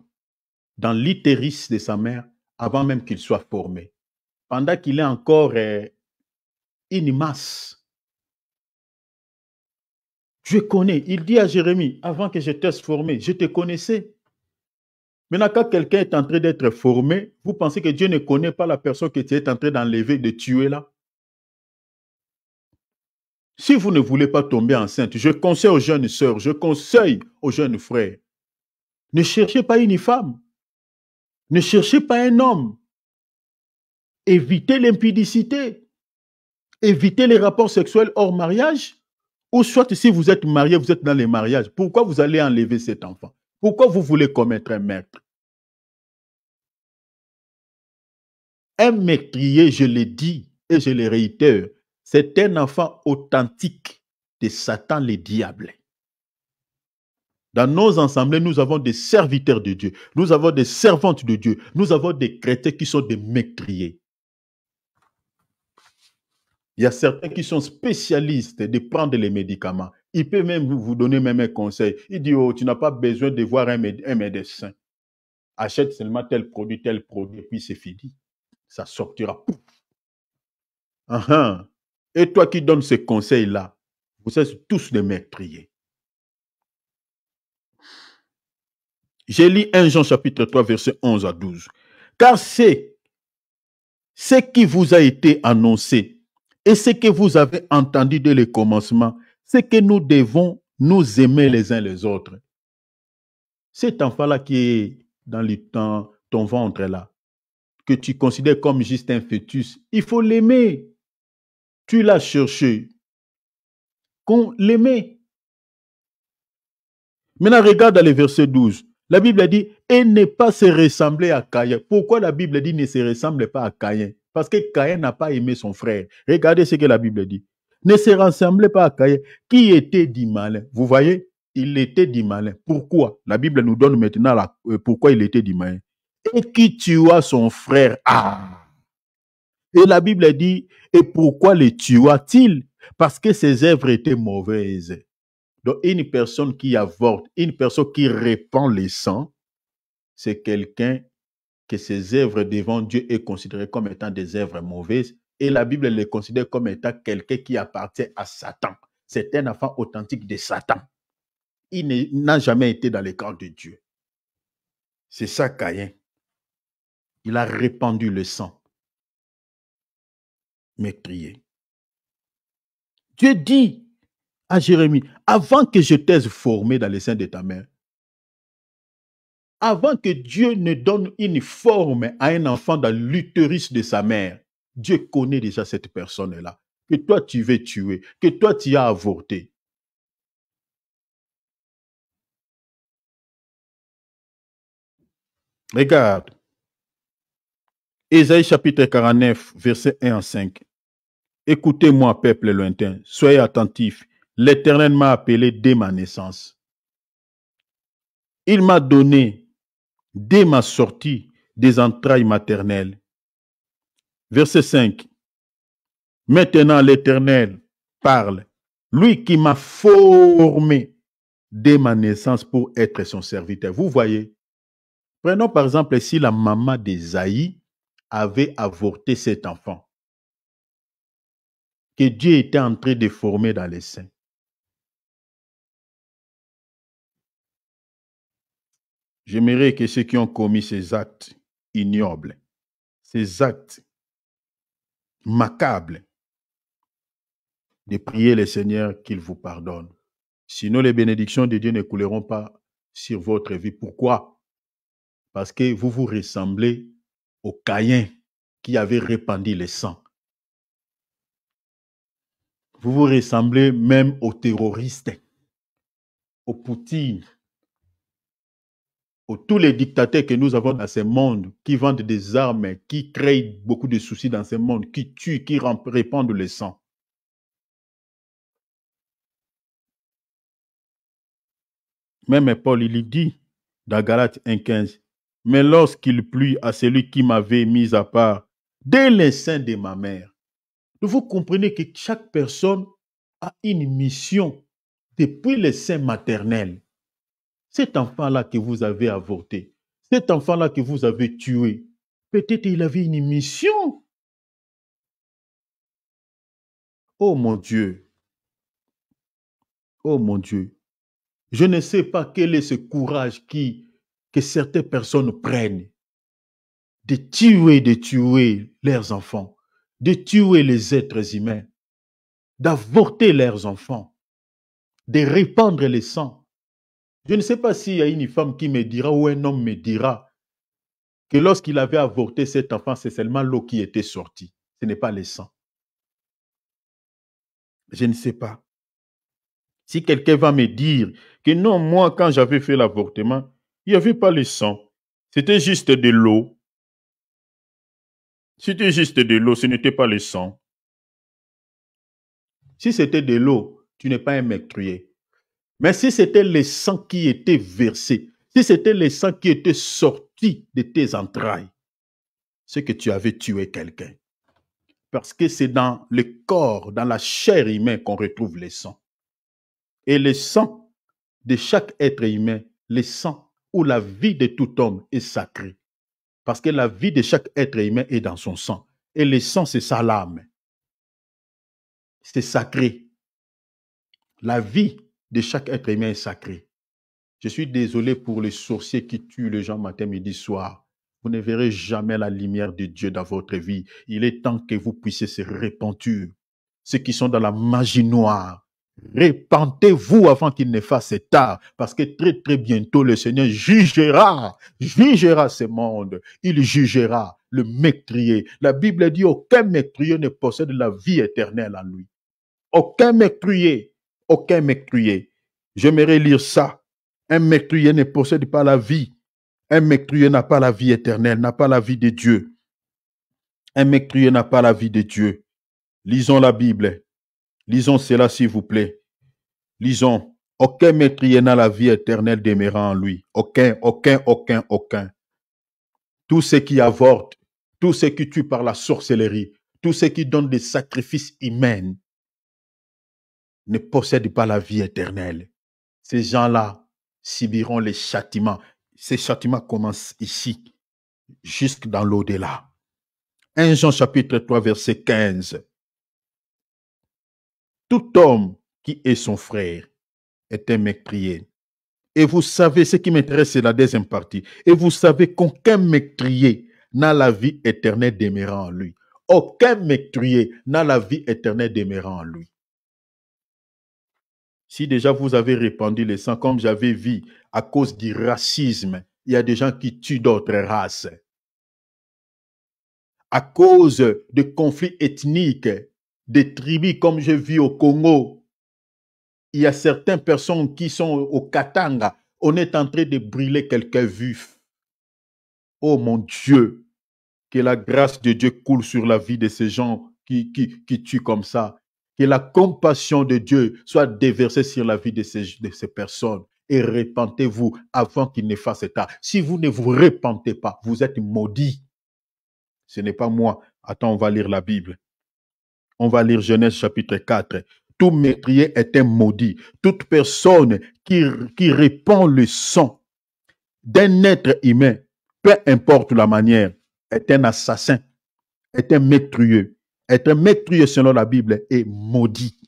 dans l'utérus de sa mère avant même qu'il soit formé. Pendant qu'il est encore une masse. Dieu connaît. Il dit à Jérémie, avant que je t'ai formé, je te connaissais. Maintenant, quand quelqu'un est en train d'être formé, vous pensez que Dieu ne connaît pas la personne que tu es en train d'enlever, de tuer là? Si vous ne voulez pas tomber enceinte, je conseille aux jeunes sœurs, je conseille aux jeunes frères, ne cherchez pas une femme. Ne cherchez pas un homme. Évitez l'impudicité. Évitez les rapports sexuels hors mariage. Ou soit si vous êtes marié, vous êtes dans les mariages. Pourquoi vous allez enlever cet enfant? Pourquoi vous voulez commettre un meurtre? Un meurtrier, je l'ai dit et je le réitère, c'est un enfant authentique de Satan le diable. Dans nos assemblées, nous avons des serviteurs de Dieu. Nous avons des servantes de Dieu. Nous avons des chrétiens qui sont des meurtriers. Il y a certains qui sont spécialistes de prendre les médicaments. Il peut même vous donner même un conseil. Il dit, oh, tu n'as pas besoin de voir un médecin. Achète seulement tel produit, puis c'est fini. Ça sortira. Et toi qui donnes ces conseils-là, vous êtes tous des meurtriers. J'ai lu 1 Jean chapitre 3, verset 11 à 12. Car c'est ce qui vous a été annoncé et ce que vous avez entendu dès le commencement, c'est que nous devons nous aimer les uns les autres. Cet enfant-là qui est dans ton ventre là, que tu considères comme juste un fœtus, il faut l'aimer. Tu l'as cherché. Qu'on l'aimait. Maintenant, regarde dans le verset 12. La Bible dit, et ne pas se ressembler à Caïn. Pourquoi la Bible dit ne se ressemble pas à Caïn? Parce que Caïn n'a pas aimé son frère. Regardez ce que la Bible dit. Ne se ressemblez pas à Caïn, qui était du malin. Vous voyez, il était du malin. Pourquoi? La Bible nous donne maintenant pourquoi il était du malin. Et qui tua son frère. Ah! Et la Bible dit, et pourquoi les tua-t-il? Parce que ses œuvres étaient mauvaises. Donc, une personne qui avorte, une personne qui répand les sangs, c'est quelqu'un que ses œuvres devant Dieu est considéré comme étant des œuvres mauvaises. Et la Bible les considère comme étant quelqu'un qui appartient à Satan. C'est un enfant authentique de Satan. Il n'a jamais été dans les camps de Dieu. C'est ça, Caïn. Il a répandu le sang meurtrier. Dieu dit à Jérémie, avant que je t'aie formé dans les seins de ta mère, avant que Dieu ne donne une forme à un enfant dans l'utérus de sa mère, Dieu connaît déjà cette personne-là. Que toi tu veux tuer, que toi tu as avorté. Regarde. Ésaïe chapitre 49, versets 1 à 5. Écoutez-moi, peuple lointain, soyez attentifs. L'Éternel m'a appelé dès ma naissance. Il m'a donné dès ma sortie des entrailles maternelles. Verset 5. Maintenant l'Éternel parle, lui qui m'a formé dès ma naissance pour être son serviteur. Vous voyez, prenons par exemple si la maman d'Ésaïe avait avorté cet enfant que Dieu était en train de former dans les seins. J'aimerais que ceux qui ont commis ces actes ignobles, ces actes macabres, de prier le Seigneur qu'il vous pardonne. Sinon, les bénédictions de Dieu ne couleront pas sur votre vie. Pourquoi? Parce que vous vous ressemblez au Caïn qui avait répandu le sang. Vous vous ressemblez même aux terroristes, aux Poutine, aux tous les dictateurs que nous avons dans ce monde, qui vendent des armes, qui créent beaucoup de soucis dans ce monde, qui tuent, qui répandent le sang. Même Paul, il dit dans Galates 1,15, mais lorsqu'il plut à celui qui m'avait mis à part dès les seins de ma mère. Vous comprenez que chaque personne a une mission depuis les seins maternels. Cet enfant-là que vous avez avorté, cet enfant-là que vous avez tué, peut-être il avait une mission. Oh mon Dieu. Oh mon Dieu. Je ne sais pas quel est ce courage que certaines personnes prennent de tuer leurs enfants, de tuer les êtres humains, d'avorter leurs enfants, de répandre le sang. Je ne sais pas s'il y a une femme qui me dira ou un homme me dira que lorsqu'il avait avorté cet enfant, c'est seulement l'eau qui était sortie. Ce n'est pas le sang. Je ne sais pas. Si quelqu'un va me dire que non, moi, quand j'avais fait l'avortement, il n'y avait pas le sang. C'était juste de l'eau. C'était juste de l'eau, ce n'était pas le sang. Si c'était de l'eau, tu n'es pas un meurtrier. Mais si c'était le sang qui était versé, si c'était le sang qui était sorti de tes entrailles, c'est que tu avais tué quelqu'un. Parce que c'est dans le corps, dans la chair humaine qu'on retrouve le sang. Et le sang de chaque être humain, le sang ou la vie de tout homme est sacré. Parce que la vie de chaque être humain est dans son sang. Et le sang, c'est ça l'âme. C'est sacré. La vie de chaque être humain est sacrée. Je suis désolé pour les sorciers qui tuent les gens matin, midi, soir. Vous ne verrez jamais la lumière de Dieu dans votre vie. Il est temps que vous puissiez se repentir. Ceux qui sont dans la magie noire, repentez-vous avant qu'il ne fasse tard. Parce que très, très bientôt, le Seigneur jugera ce monde. Il jugera le meurtrier. La Bible dit aucun meurtrier ne possède la vie éternelle en lui. Aucun meurtrier. Aucun meurtrier. J'aimerais lire ça. Un meurtrier ne possède pas la vie. Un meurtrier n'a pas la vie éternelle, n'a pas la vie de Dieu. Un meurtrier n'a pas la vie de Dieu. Lisons la Bible. Lisons cela, s'il vous plaît. Lisons. Aucun meurtrier n'a la vie éternelle demeurant en lui. Aucun. Tous ceux qui avortent, tous ceux qui tuent par la sorcellerie, tous ceux qui donnent des sacrifices humains ne possèdent pas la vie éternelle. Ces gens-là subiront les châtiments. Ces châtiments commencent ici, jusque dans l'au-delà. 1 Jean chapitre 3, verset 15. Tout homme qui est son frère est un meurtrier. Et vous savez, ce qui m'intéresse, c'est la deuxième partie. Et vous savez qu'aucun meurtrier n'a la vie éternelle demeurant en lui. Aucun meurtrier n'a la vie éternelle demeurant en lui. Si déjà vous avez répandu le sang, comme j'avais vu, à cause du racisme, il y a des gens qui tuent d'autres races. À cause de conflits ethniques, des tribus, comme j'ai vu au Congo, il y a certaines personnes qui sont au Katanga. On est en train de brûler quelqu'un vif. Oh mon Dieu, que la grâce de Dieu coule sur la vie de ces gens qui tuent comme ça. Que la compassion de Dieu soit déversée sur la vie de ces personnes. Et repentez-vous avant qu'ils ne fassent ça. Si vous ne vous repentez pas, vous êtes maudits. Ce n'est pas moi. Attends, on va lire la Bible. On va lire Genèse chapitre 4. Tout meurtrier est un maudit. Toute personne qui répand le sang d'un être humain, peu importe la manière, est un assassin, est un meurtrier. Être meurtrier selon la Bible est maudit.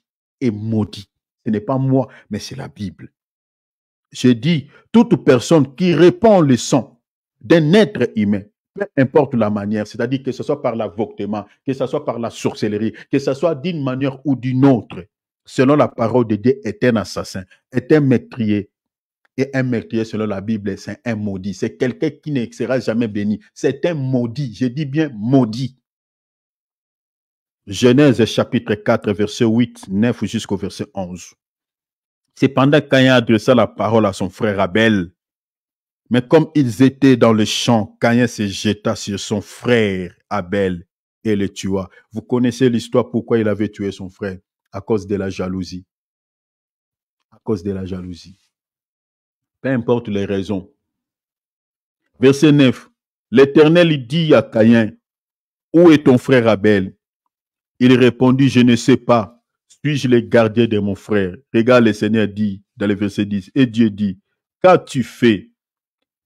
Est maudit. Ce n'est pas moi, mais c'est la Bible. J'ai dit, toute personne qui répand le sang d'un être humain, peu importe la manière, c'est-à-dire que ce soit par l'avortement, que ce soit par la sorcellerie, que ce soit d'une manière ou d'une autre, selon la parole de Dieu, est un assassin, est un meurtrier. Et un meurtrier, selon la Bible, c'est un maudit. C'est quelqu'un qui ne sera jamais béni. C'est un maudit. Je dis bien maudit. Genèse chapitre 4, verset 8, 9 jusqu'au verset 11. Cependant, Caïn adressa la parole à son frère Abel. Mais comme ils étaient dans le champ, Caïn se jeta sur son frère Abel et le tua. Vous connaissez l'histoire pourquoi il avait tué son frère? À cause de la jalousie. À cause de la jalousie. Peu importe les raisons. Verset 9. L'Éternel dit à Caïn, où est ton frère Abel? Il répondit, je ne sais pas. Suis-je le gardien de mon frère? Regarde, le Seigneur dit dans le verset 10. Et Dieu dit, qu'as-tu fait?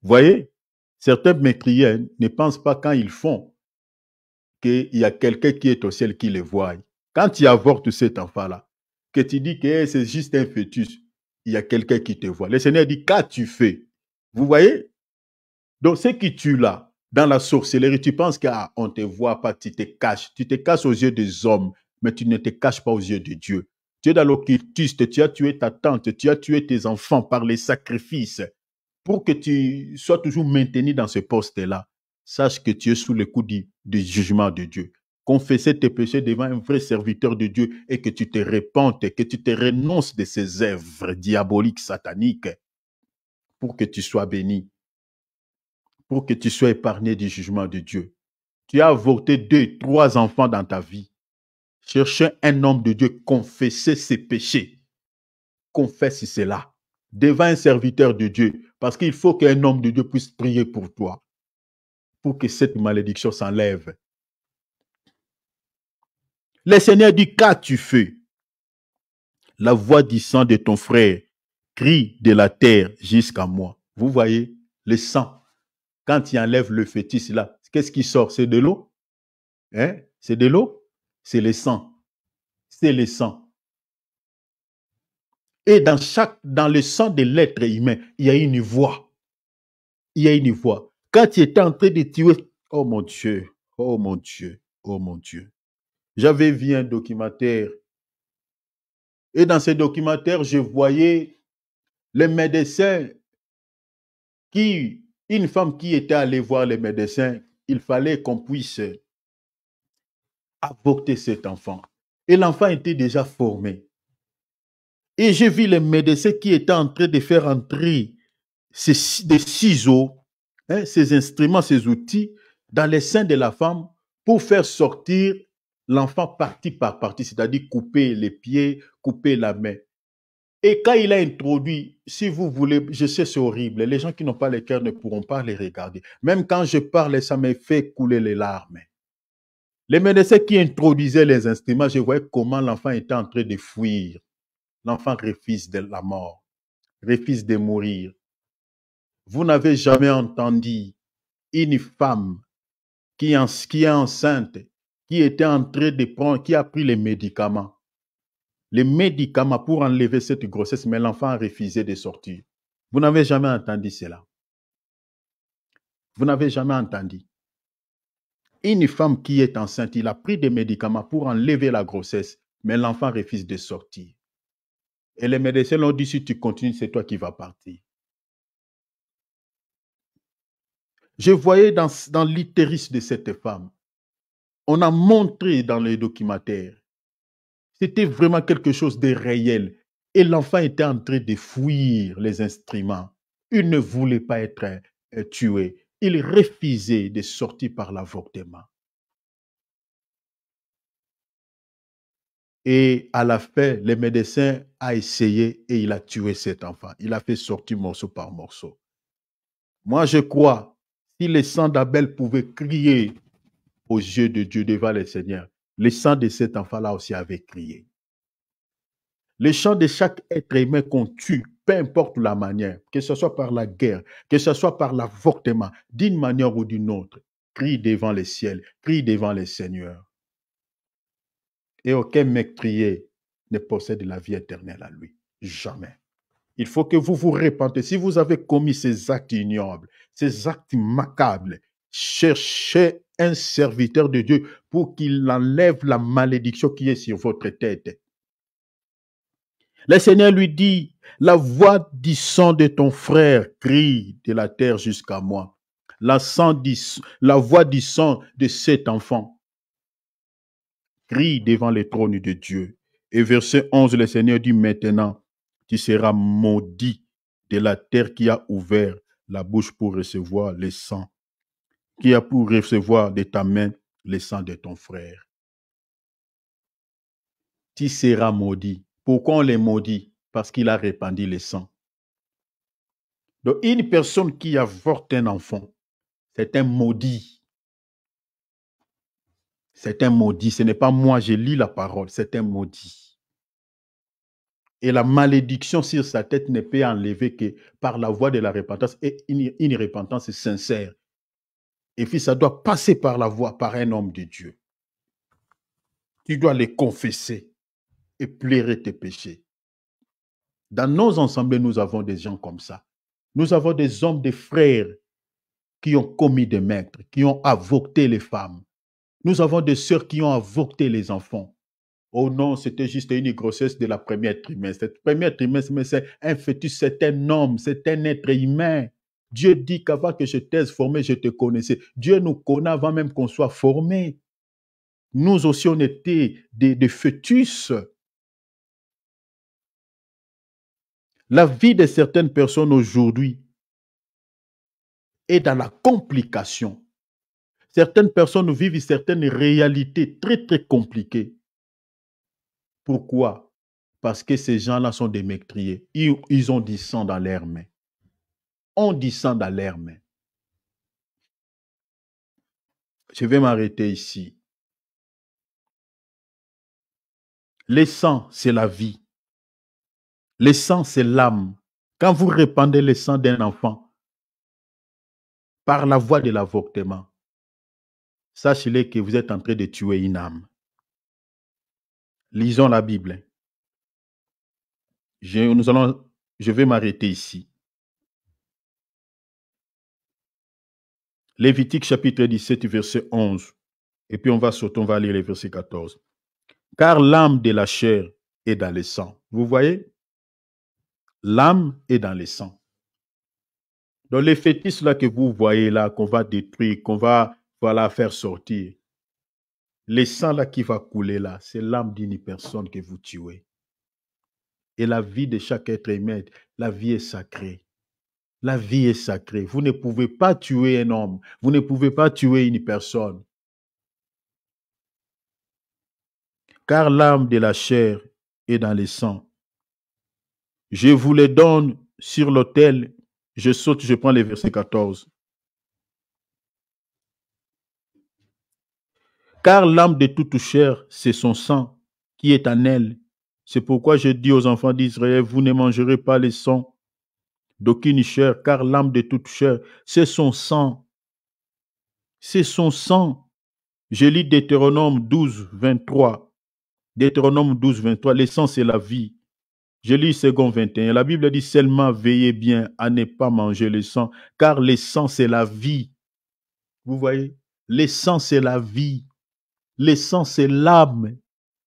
Voyez, certains meurtriers ne pensent pas quand ils font qu'il y a quelqu'un qui est au ciel qui les voit. Quand tu avortes cet enfant-là, que tu dis que c'est juste un fœtus, il y a quelqu'un qui te voit. Le Seigneur dit, qu'as-tu fait? Vous voyez? Donc, ce qui tue là, dans la sorcellerie, tu penses qu'on ne te voit pas, tu te caches. Tu te caches aux yeux des hommes, mais tu ne te caches pas aux yeux de Dieu. Tu es dans l'occultiste, tu as tué ta tante, tu as tué tes enfants par les sacrifices. Pour que tu sois toujours maintenu dans ce poste-là, sache que tu es sous le coup du jugement de Dieu. Confesser tes péchés devant un vrai serviteur de Dieu et que tu te repentes, que tu te renonces de ces œuvres diaboliques, sataniques, pour que tu sois béni, pour que tu sois épargné du jugement de Dieu. Tu as avorté 2, 3 enfants dans ta vie. Cherchez un homme de Dieu, confessez ses péchés. Confesse cela devant un serviteur de Dieu. Parce qu'il faut qu'un homme de Dieu puisse prier pour toi. Pour que cette malédiction s'enlève. Le Seigneur dit, qu'as-tu fait? La voix du sang de ton frère crie de la terre jusqu'à moi. Vous voyez, le sang. Quand il enlève le fœtus là, qu'est-ce qui sort? C'est de l'eau? Hein? C'est de l'eau? C'est le sang. C'est le sang. Et dans le sang de l'être humain, il y a une voix. Il y a une voix. Quand tu étais en train de tuer, oh mon Dieu, oh mon Dieu, oh mon Dieu. J'avais vu un documentaire. Et dans ce documentaire, je voyais les médecins une femme qui était allée voir les médecins, il fallait qu'on puisse avorter cet enfant. Et l'enfant était déjà formé. Et j'ai vu les médecins qui étaient en train de faire entrer des ciseaux, ces instruments, ces outils, dans les seins de la femme pour faire sortir l'enfant partie par partie, c'est-à-dire couper les pieds, couper la main. Et quand il a introduit, si vous voulez, je sais c'est horrible, les gens qui n'ont pas le cœur ne pourront pas les regarder. Même quand je parle, ça me fait couler les larmes. Les médecins qui introduisaient les instruments, je voyais comment l'enfant était en train de fuir. L'enfant refuse de la mort, refuse de mourir. Vous n'avez jamais entendu une femme qui est enceinte, qui était en train de prendre, qui a pris les médicaments pour enlever cette grossesse, mais l'enfant a refusé de sortir. Vous n'avez jamais entendu cela. Vous n'avez jamais entendu. Une femme qui est enceinte, il a pris des médicaments pour enlever la grossesse, mais l'enfant refuse de sortir. Et les médecins l'ont dit, si tu continues, c'est toi qui vas partir. Je voyais dans l'utérus de cette femme, on a montré dans les documentaires, c'était vraiment quelque chose de réel. Et l'enfant était en train de fuir les instruments. Il ne voulait pas être tué. Il refusait de sortir par l'avortement. Et à la fin, le médecin a essayé et il a tué cet enfant. Il a fait sortir morceau par morceau. Moi, je crois, si le sang d'Abel pouvait crier aux yeux de Dieu devant le Seigneur, le sang de cet enfant-là aussi avait crié. Le sang de chaque être humain qu'on tue, peu importe la manière, que ce soit par la guerre, que ce soit par l'avortement, d'une manière ou d'une autre, crie devant le ciel, crie devant le Seigneur. Et aucun meurtrier ne possède la vie éternelle à lui. Jamais. Il faut que vous vous repentez. Si vous avez commis ces actes ignobles, ces actes macables, cherchez un serviteur de Dieu pour qu'il enlève la malédiction qui est sur votre tête. Le Seigneur lui dit, la voix du sang de ton frère crie de la terre jusqu'à moi. La voix du sang de cet enfant crie devant le trône de Dieu. Et verset 11, le Seigneur dit maintenant, tu seras maudit de la terre qui a ouvert la bouche pour recevoir le sang, qui a pour recevoir de ta main le sang de ton frère. Tu seras maudit. Pourquoi on les maudit? Parce qu'il a répandu le sang. Donc, une personne qui avorte un enfant, c'est un maudit. C'est un maudit. Ce n'est pas moi, je lis la parole, c'est un maudit. Et la malédiction sur sa tête ne peut enlever que par la voie de la repentance et une repentance sincère. Et puis, ça doit passer par la voie, par un homme de Dieu. Tu dois les confesser et plairer tes péchés. Dans nos ensembles, nous avons des gens comme ça. Nous avons des hommes, des frères qui ont commis des meurtres, qui ont avorté les femmes. Nous avons des sœurs qui ont avorté les enfants. Oh non, c'était juste une grossesse de la première trimestre. Cette première trimestre, mais c'est un fœtus, c'est un homme, c'est un être humain. Dieu dit qu'avant que je t'ai formé, je te connaissais. Dieu nous connaît avant même qu'on soit formé. Nous aussi, on était des fœtus. La vie de certaines personnes aujourd'hui est dans la complication. Certaines personnes vivent certaines réalités très, très compliquées. Pourquoi? Parce que ces gens-là sont des meurtriers. Ils ont du sang dans leurs mains. On dit sang dans leurs mains. Je vais m'arrêter ici. Le sang, c'est la vie. Le sang, c'est l'âme. Quand vous répandez le sang d'un enfant par la voie de l'avortement, sachez-le que vous êtes en train de tuer une âme. Lisons la Bible. Je vais m'arrêter ici. Lévitique chapitre 17, verset 11. Et puis on va lire le verset 14. Car l'âme de la chair est dans le sang. Vous voyez? L'âme est dans le sang. Donc les fétiches là que vous voyez là, qu'on va détruire, qu'on va faire sortir, le sang là qui va couler là, c'est l'âme d'une personne que vous tuez. Et la vie de chaque être humain, la vie est sacrée. La vie est sacrée. Vous ne pouvez pas tuer un homme. Vous ne pouvez pas tuer une personne. Car l'âme de la chair est dans le sang. Je vous les donne sur l'autel. Je saute, je prends le verset 14. Car l'âme de toute chair, c'est son sang qui est en elle. C'est pourquoi je dis aux enfants d'Israël, vous ne mangerez pas les sangs d'aucune chair, car l'âme de toute chair, c'est son sang. C'est son sang. Je lis Deutéronome 12, 23. Deutéronome 12, 23. Le sang, c'est la vie. Je lis second 21. La Bible dit seulement veillez bien à ne pas manger le sang, car le sang, c'est la vie. Vous voyez? Le sang, c'est la vie. Le sang, c'est l'âme.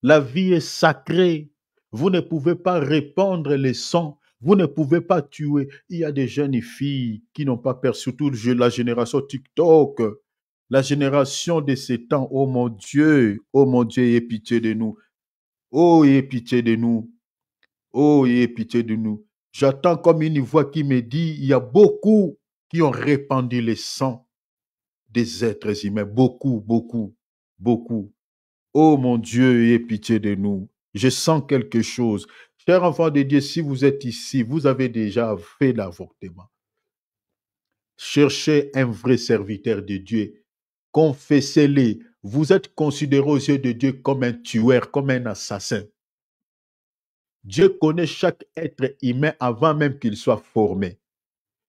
La vie est sacrée. Vous ne pouvez pas répandre le sang. Vous ne pouvez pas tuer. Il y a des jeunes filles qui n'ont pas perdu, surtout la génération TikTok, la génération de ces temps. Oh mon Dieu, aie pitié de nous. Oh, aie pitié de nous. Oh, aie pitié de nous. J'attends comme une voix qui me dit, il y a beaucoup qui ont répandu le sang des êtres humains. Beaucoup, beaucoup, beaucoup. Oh mon Dieu, aie pitié de nous. Je sens quelque chose. Chers enfants de Dieu, si vous êtes ici, vous avez déjà fait l'avortement. Cherchez un vrai serviteur de Dieu. Confessez-le. Vous êtes considéré aux yeux de Dieu comme un tueur, comme un assassin. Dieu connaît chaque être humain avant même qu'il soit formé.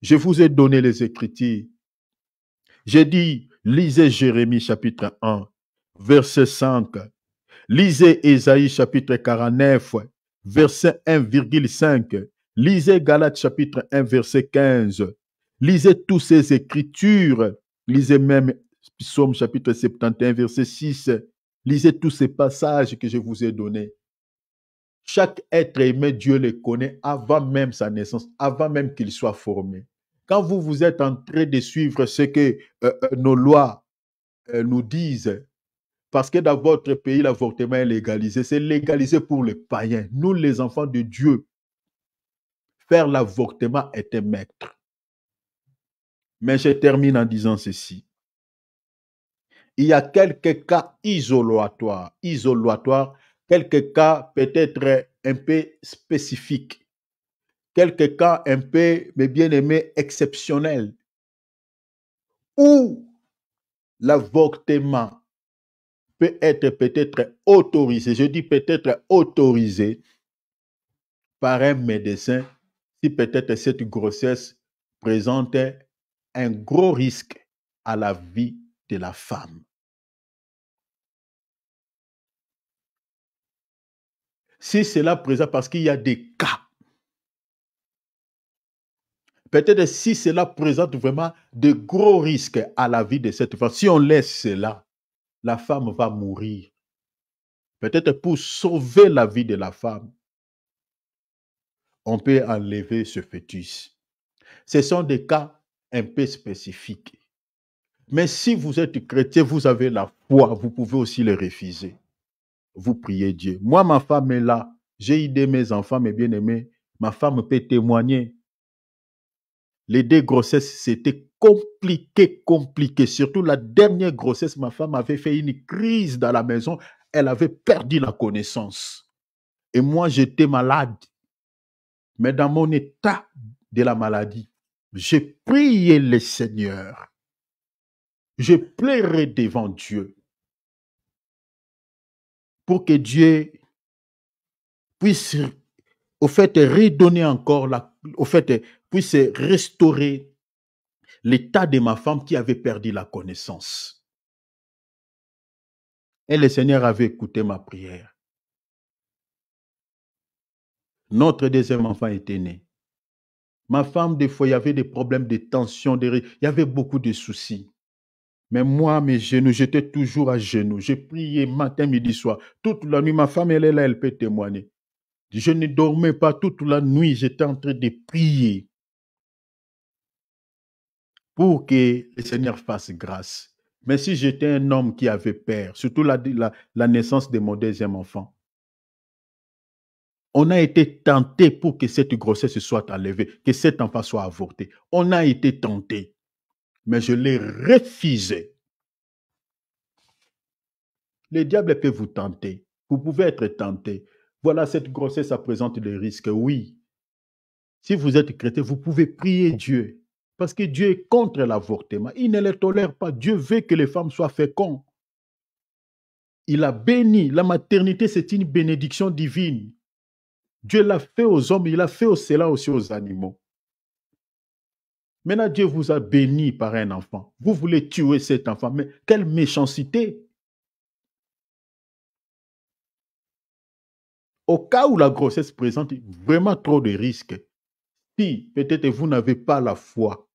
Je vous ai donné les Écritures. J'ai dit, lisez Jérémie chapitre 1, verset 5. Lisez Ésaïe chapitre 49, verset 1,5. Lisez Galates chapitre 1, verset 15. Lisez toutes ces Écritures. Lisez même Psaume chapitre 71, verset 6. Lisez tous ces passages que je vous ai donnés. Chaque être aimé, Dieu le connaît avant même sa naissance, avant même qu'il soit formé. Quand vous êtes en train de suivre ce que nos lois nous disent, parce que dans votre pays, l'avortement est légalisé, c'est légalisé pour les païens. Nous, les enfants de Dieu, faire l'avortement est un maître. Mais je termine en disant ceci. Il y a quelques cas isolatoires, quelques cas peut-être un peu spécifiques, quelques cas un peu, mes bien-aimés, exceptionnels, où l'avortement peut être peut-être autorisé, je dis peut-être autorisé par un médecin si peut-être cette grossesse présente un gros risque à la vie de la femme. Si cela présente, parce qu'il y a des cas, peut-être si cela présente vraiment de gros risques à la vie de cette femme, si on laisse cela, la femme va mourir. Peut-être pour sauver la vie de la femme, on peut enlever ce fœtus. Ce sont des cas un peu spécifiques. Mais si vous êtes chrétien, vous avez la foi, vous pouvez aussi le refuser. Vous priez Dieu. Moi, ma femme est là. J'ai aidé mes enfants, mes bien-aimés. Ma femme peut témoigner. Les 2 grossesses, c'était compliqué. Surtout la dernière grossesse, ma femme avait fait une crise dans la maison. Elle avait perdu la connaissance. Et moi, j'étais malade. Mais dans mon état de la maladie, j'ai prié le Seigneur. Je plairai devant Dieu pour que Dieu puisse, au fait, redonner encore, puisse restaurer l'état de ma femme qui avait perdu la connaissance. Et le Seigneur avait écouté ma prière. Notre deuxième enfant était né. Ma femme, des fois, il y avait des problèmes de tension, il y avait beaucoup de soucis. Mais moi, mes genoux, j'étais toujours à genoux. J'ai prié matin, midi, soir. Toute la nuit, ma femme, elle est là, elle peut témoigner. Je ne dormais pas toute la nuit, j'étais en train de prier pour que le Seigneur fasse grâce. Mais si j'étais un homme qui avait peur, surtout la naissance de mon deuxième enfant, on a été tenté pour que cette grossesse soit enlevée, que cet enfant soit avorté. On a été tenté, mais je l'ai refusé. Le diable peut vous tenter. Vous pouvez être tenté. Voilà, cette grossesse, ça présente des risques. Oui. Si vous êtes chrétien, vous pouvez prier Dieu. Parce que Dieu est contre l'avortement. Il ne le tolère pas. Dieu veut que les femmes soient fécondes. il a béni. La maternité, c'est une bénédiction divine. Dieu l'a fait aux hommes, il a fait cela aussi aux animaux. Maintenant, Dieu vous a béni par un enfant. Vous voulez tuer cet enfant, mais quelle méchanceté! Au cas où la grossesse présente vraiment trop de risques, si peut-être vous n'avez pas la foi,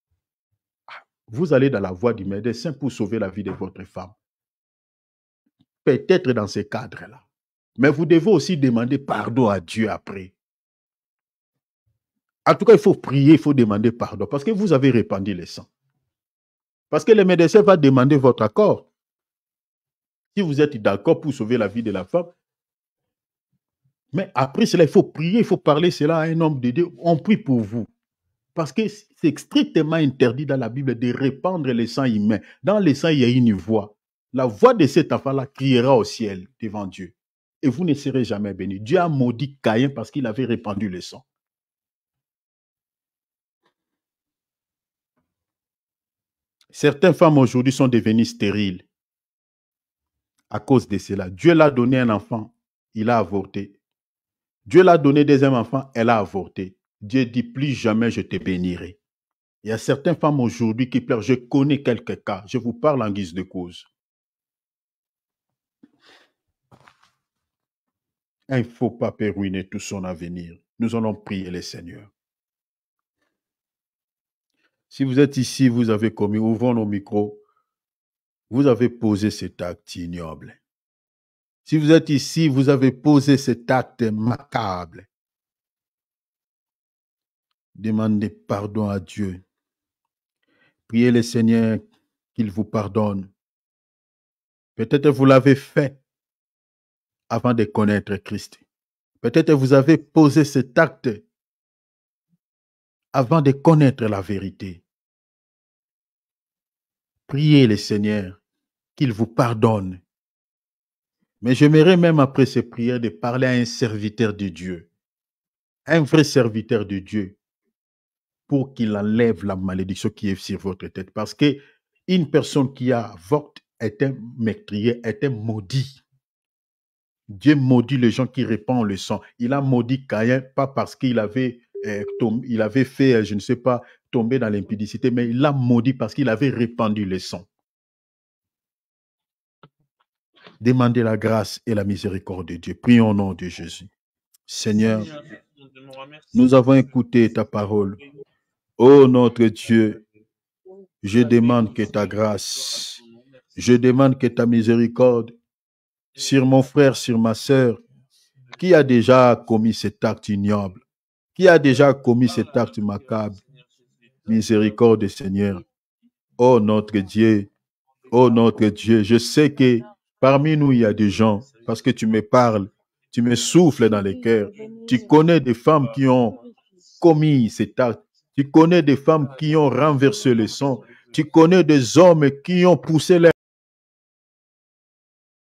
vous allez dans la voie du médecin pour sauver la vie de votre femme. Peut-être dans ces cadres-là. Mais vous devez aussi demander pardon à Dieu après. En tout cas, il faut prier, il faut demander pardon parce que vous avez répandu le sang. Parce que le médecin va demander votre accord. Si vous êtes d'accord pour sauver la vie de la femme, mais après cela, il faut prier, il faut parler cela à un homme de Dieu. On prie pour vous. Parce que c'est strictement interdit dans la Bible de répandre le sang humain. Dans le sang, il y a une voix. La voix de cet enfant-là criera au ciel devant Dieu. Et vous ne serez jamais bénis. Dieu a maudit Caïn parce qu'il avait répandu le sang. Certaines femmes aujourd'hui sont devenues stériles à cause de cela. Dieu l'a donné un enfant, il a avorté. Dieu l'a donné deuxième enfant, elle a avorté. Dieu dit, plus jamais je te bénirai. Il y a certaines femmes aujourd'hui qui pleurent. Je connais quelques cas. Je vous parle en guise de cause. Il ne faut pas ruiner tout son avenir. Nous allons prier le Seigneur. Si vous êtes ici, vous avez commis, ouvrons nos micros, vous avez posé cet acte ignoble. Si vous êtes ici, vous avez posé cet acte macabre. Demandez pardon à Dieu. Priez le Seigneur qu'il vous pardonne. Peut-être vous l'avez fait avant de connaître Christ. Peut-être vous avez posé cet acte avant de connaître la vérité. Priez le Seigneur qu'il vous pardonne. Mais j'aimerais même après ces prières de parler à un serviteur de Dieu, un vrai serviteur de Dieu, pour qu'il enlève la malédiction qui est sur votre tête. Parce que une personne qui avorte est un meurtrier, est un maudit. Dieu maudit les gens qui répandent le sang. Il a maudit Caïn, pas parce qu'il avait, il avait fait, je ne sais pas, tomber dans l'impudicité, mais il l'a maudit parce qu'il avait répandu le sang. Demandez la grâce et la miséricorde de Dieu. Prions au nom de Jésus. Seigneur, nous avons écouté ta parole. Ô notre Dieu, je demande que ta grâce, je demande que ta miséricorde sur mon frère, sur ma sœur, qui a déjà commis cet acte ignoble, qui a déjà commis cet acte macabre. Miséricorde, Seigneur. Ô notre Dieu, je sais que parmi nous, il y a des gens, parce que tu me parles, tu me souffles dans les cœurs. Tu connais des femmes qui ont commis cet acte. Tu connais des femmes qui ont renversé le sang. Tu connais des hommes qui ont poussé leur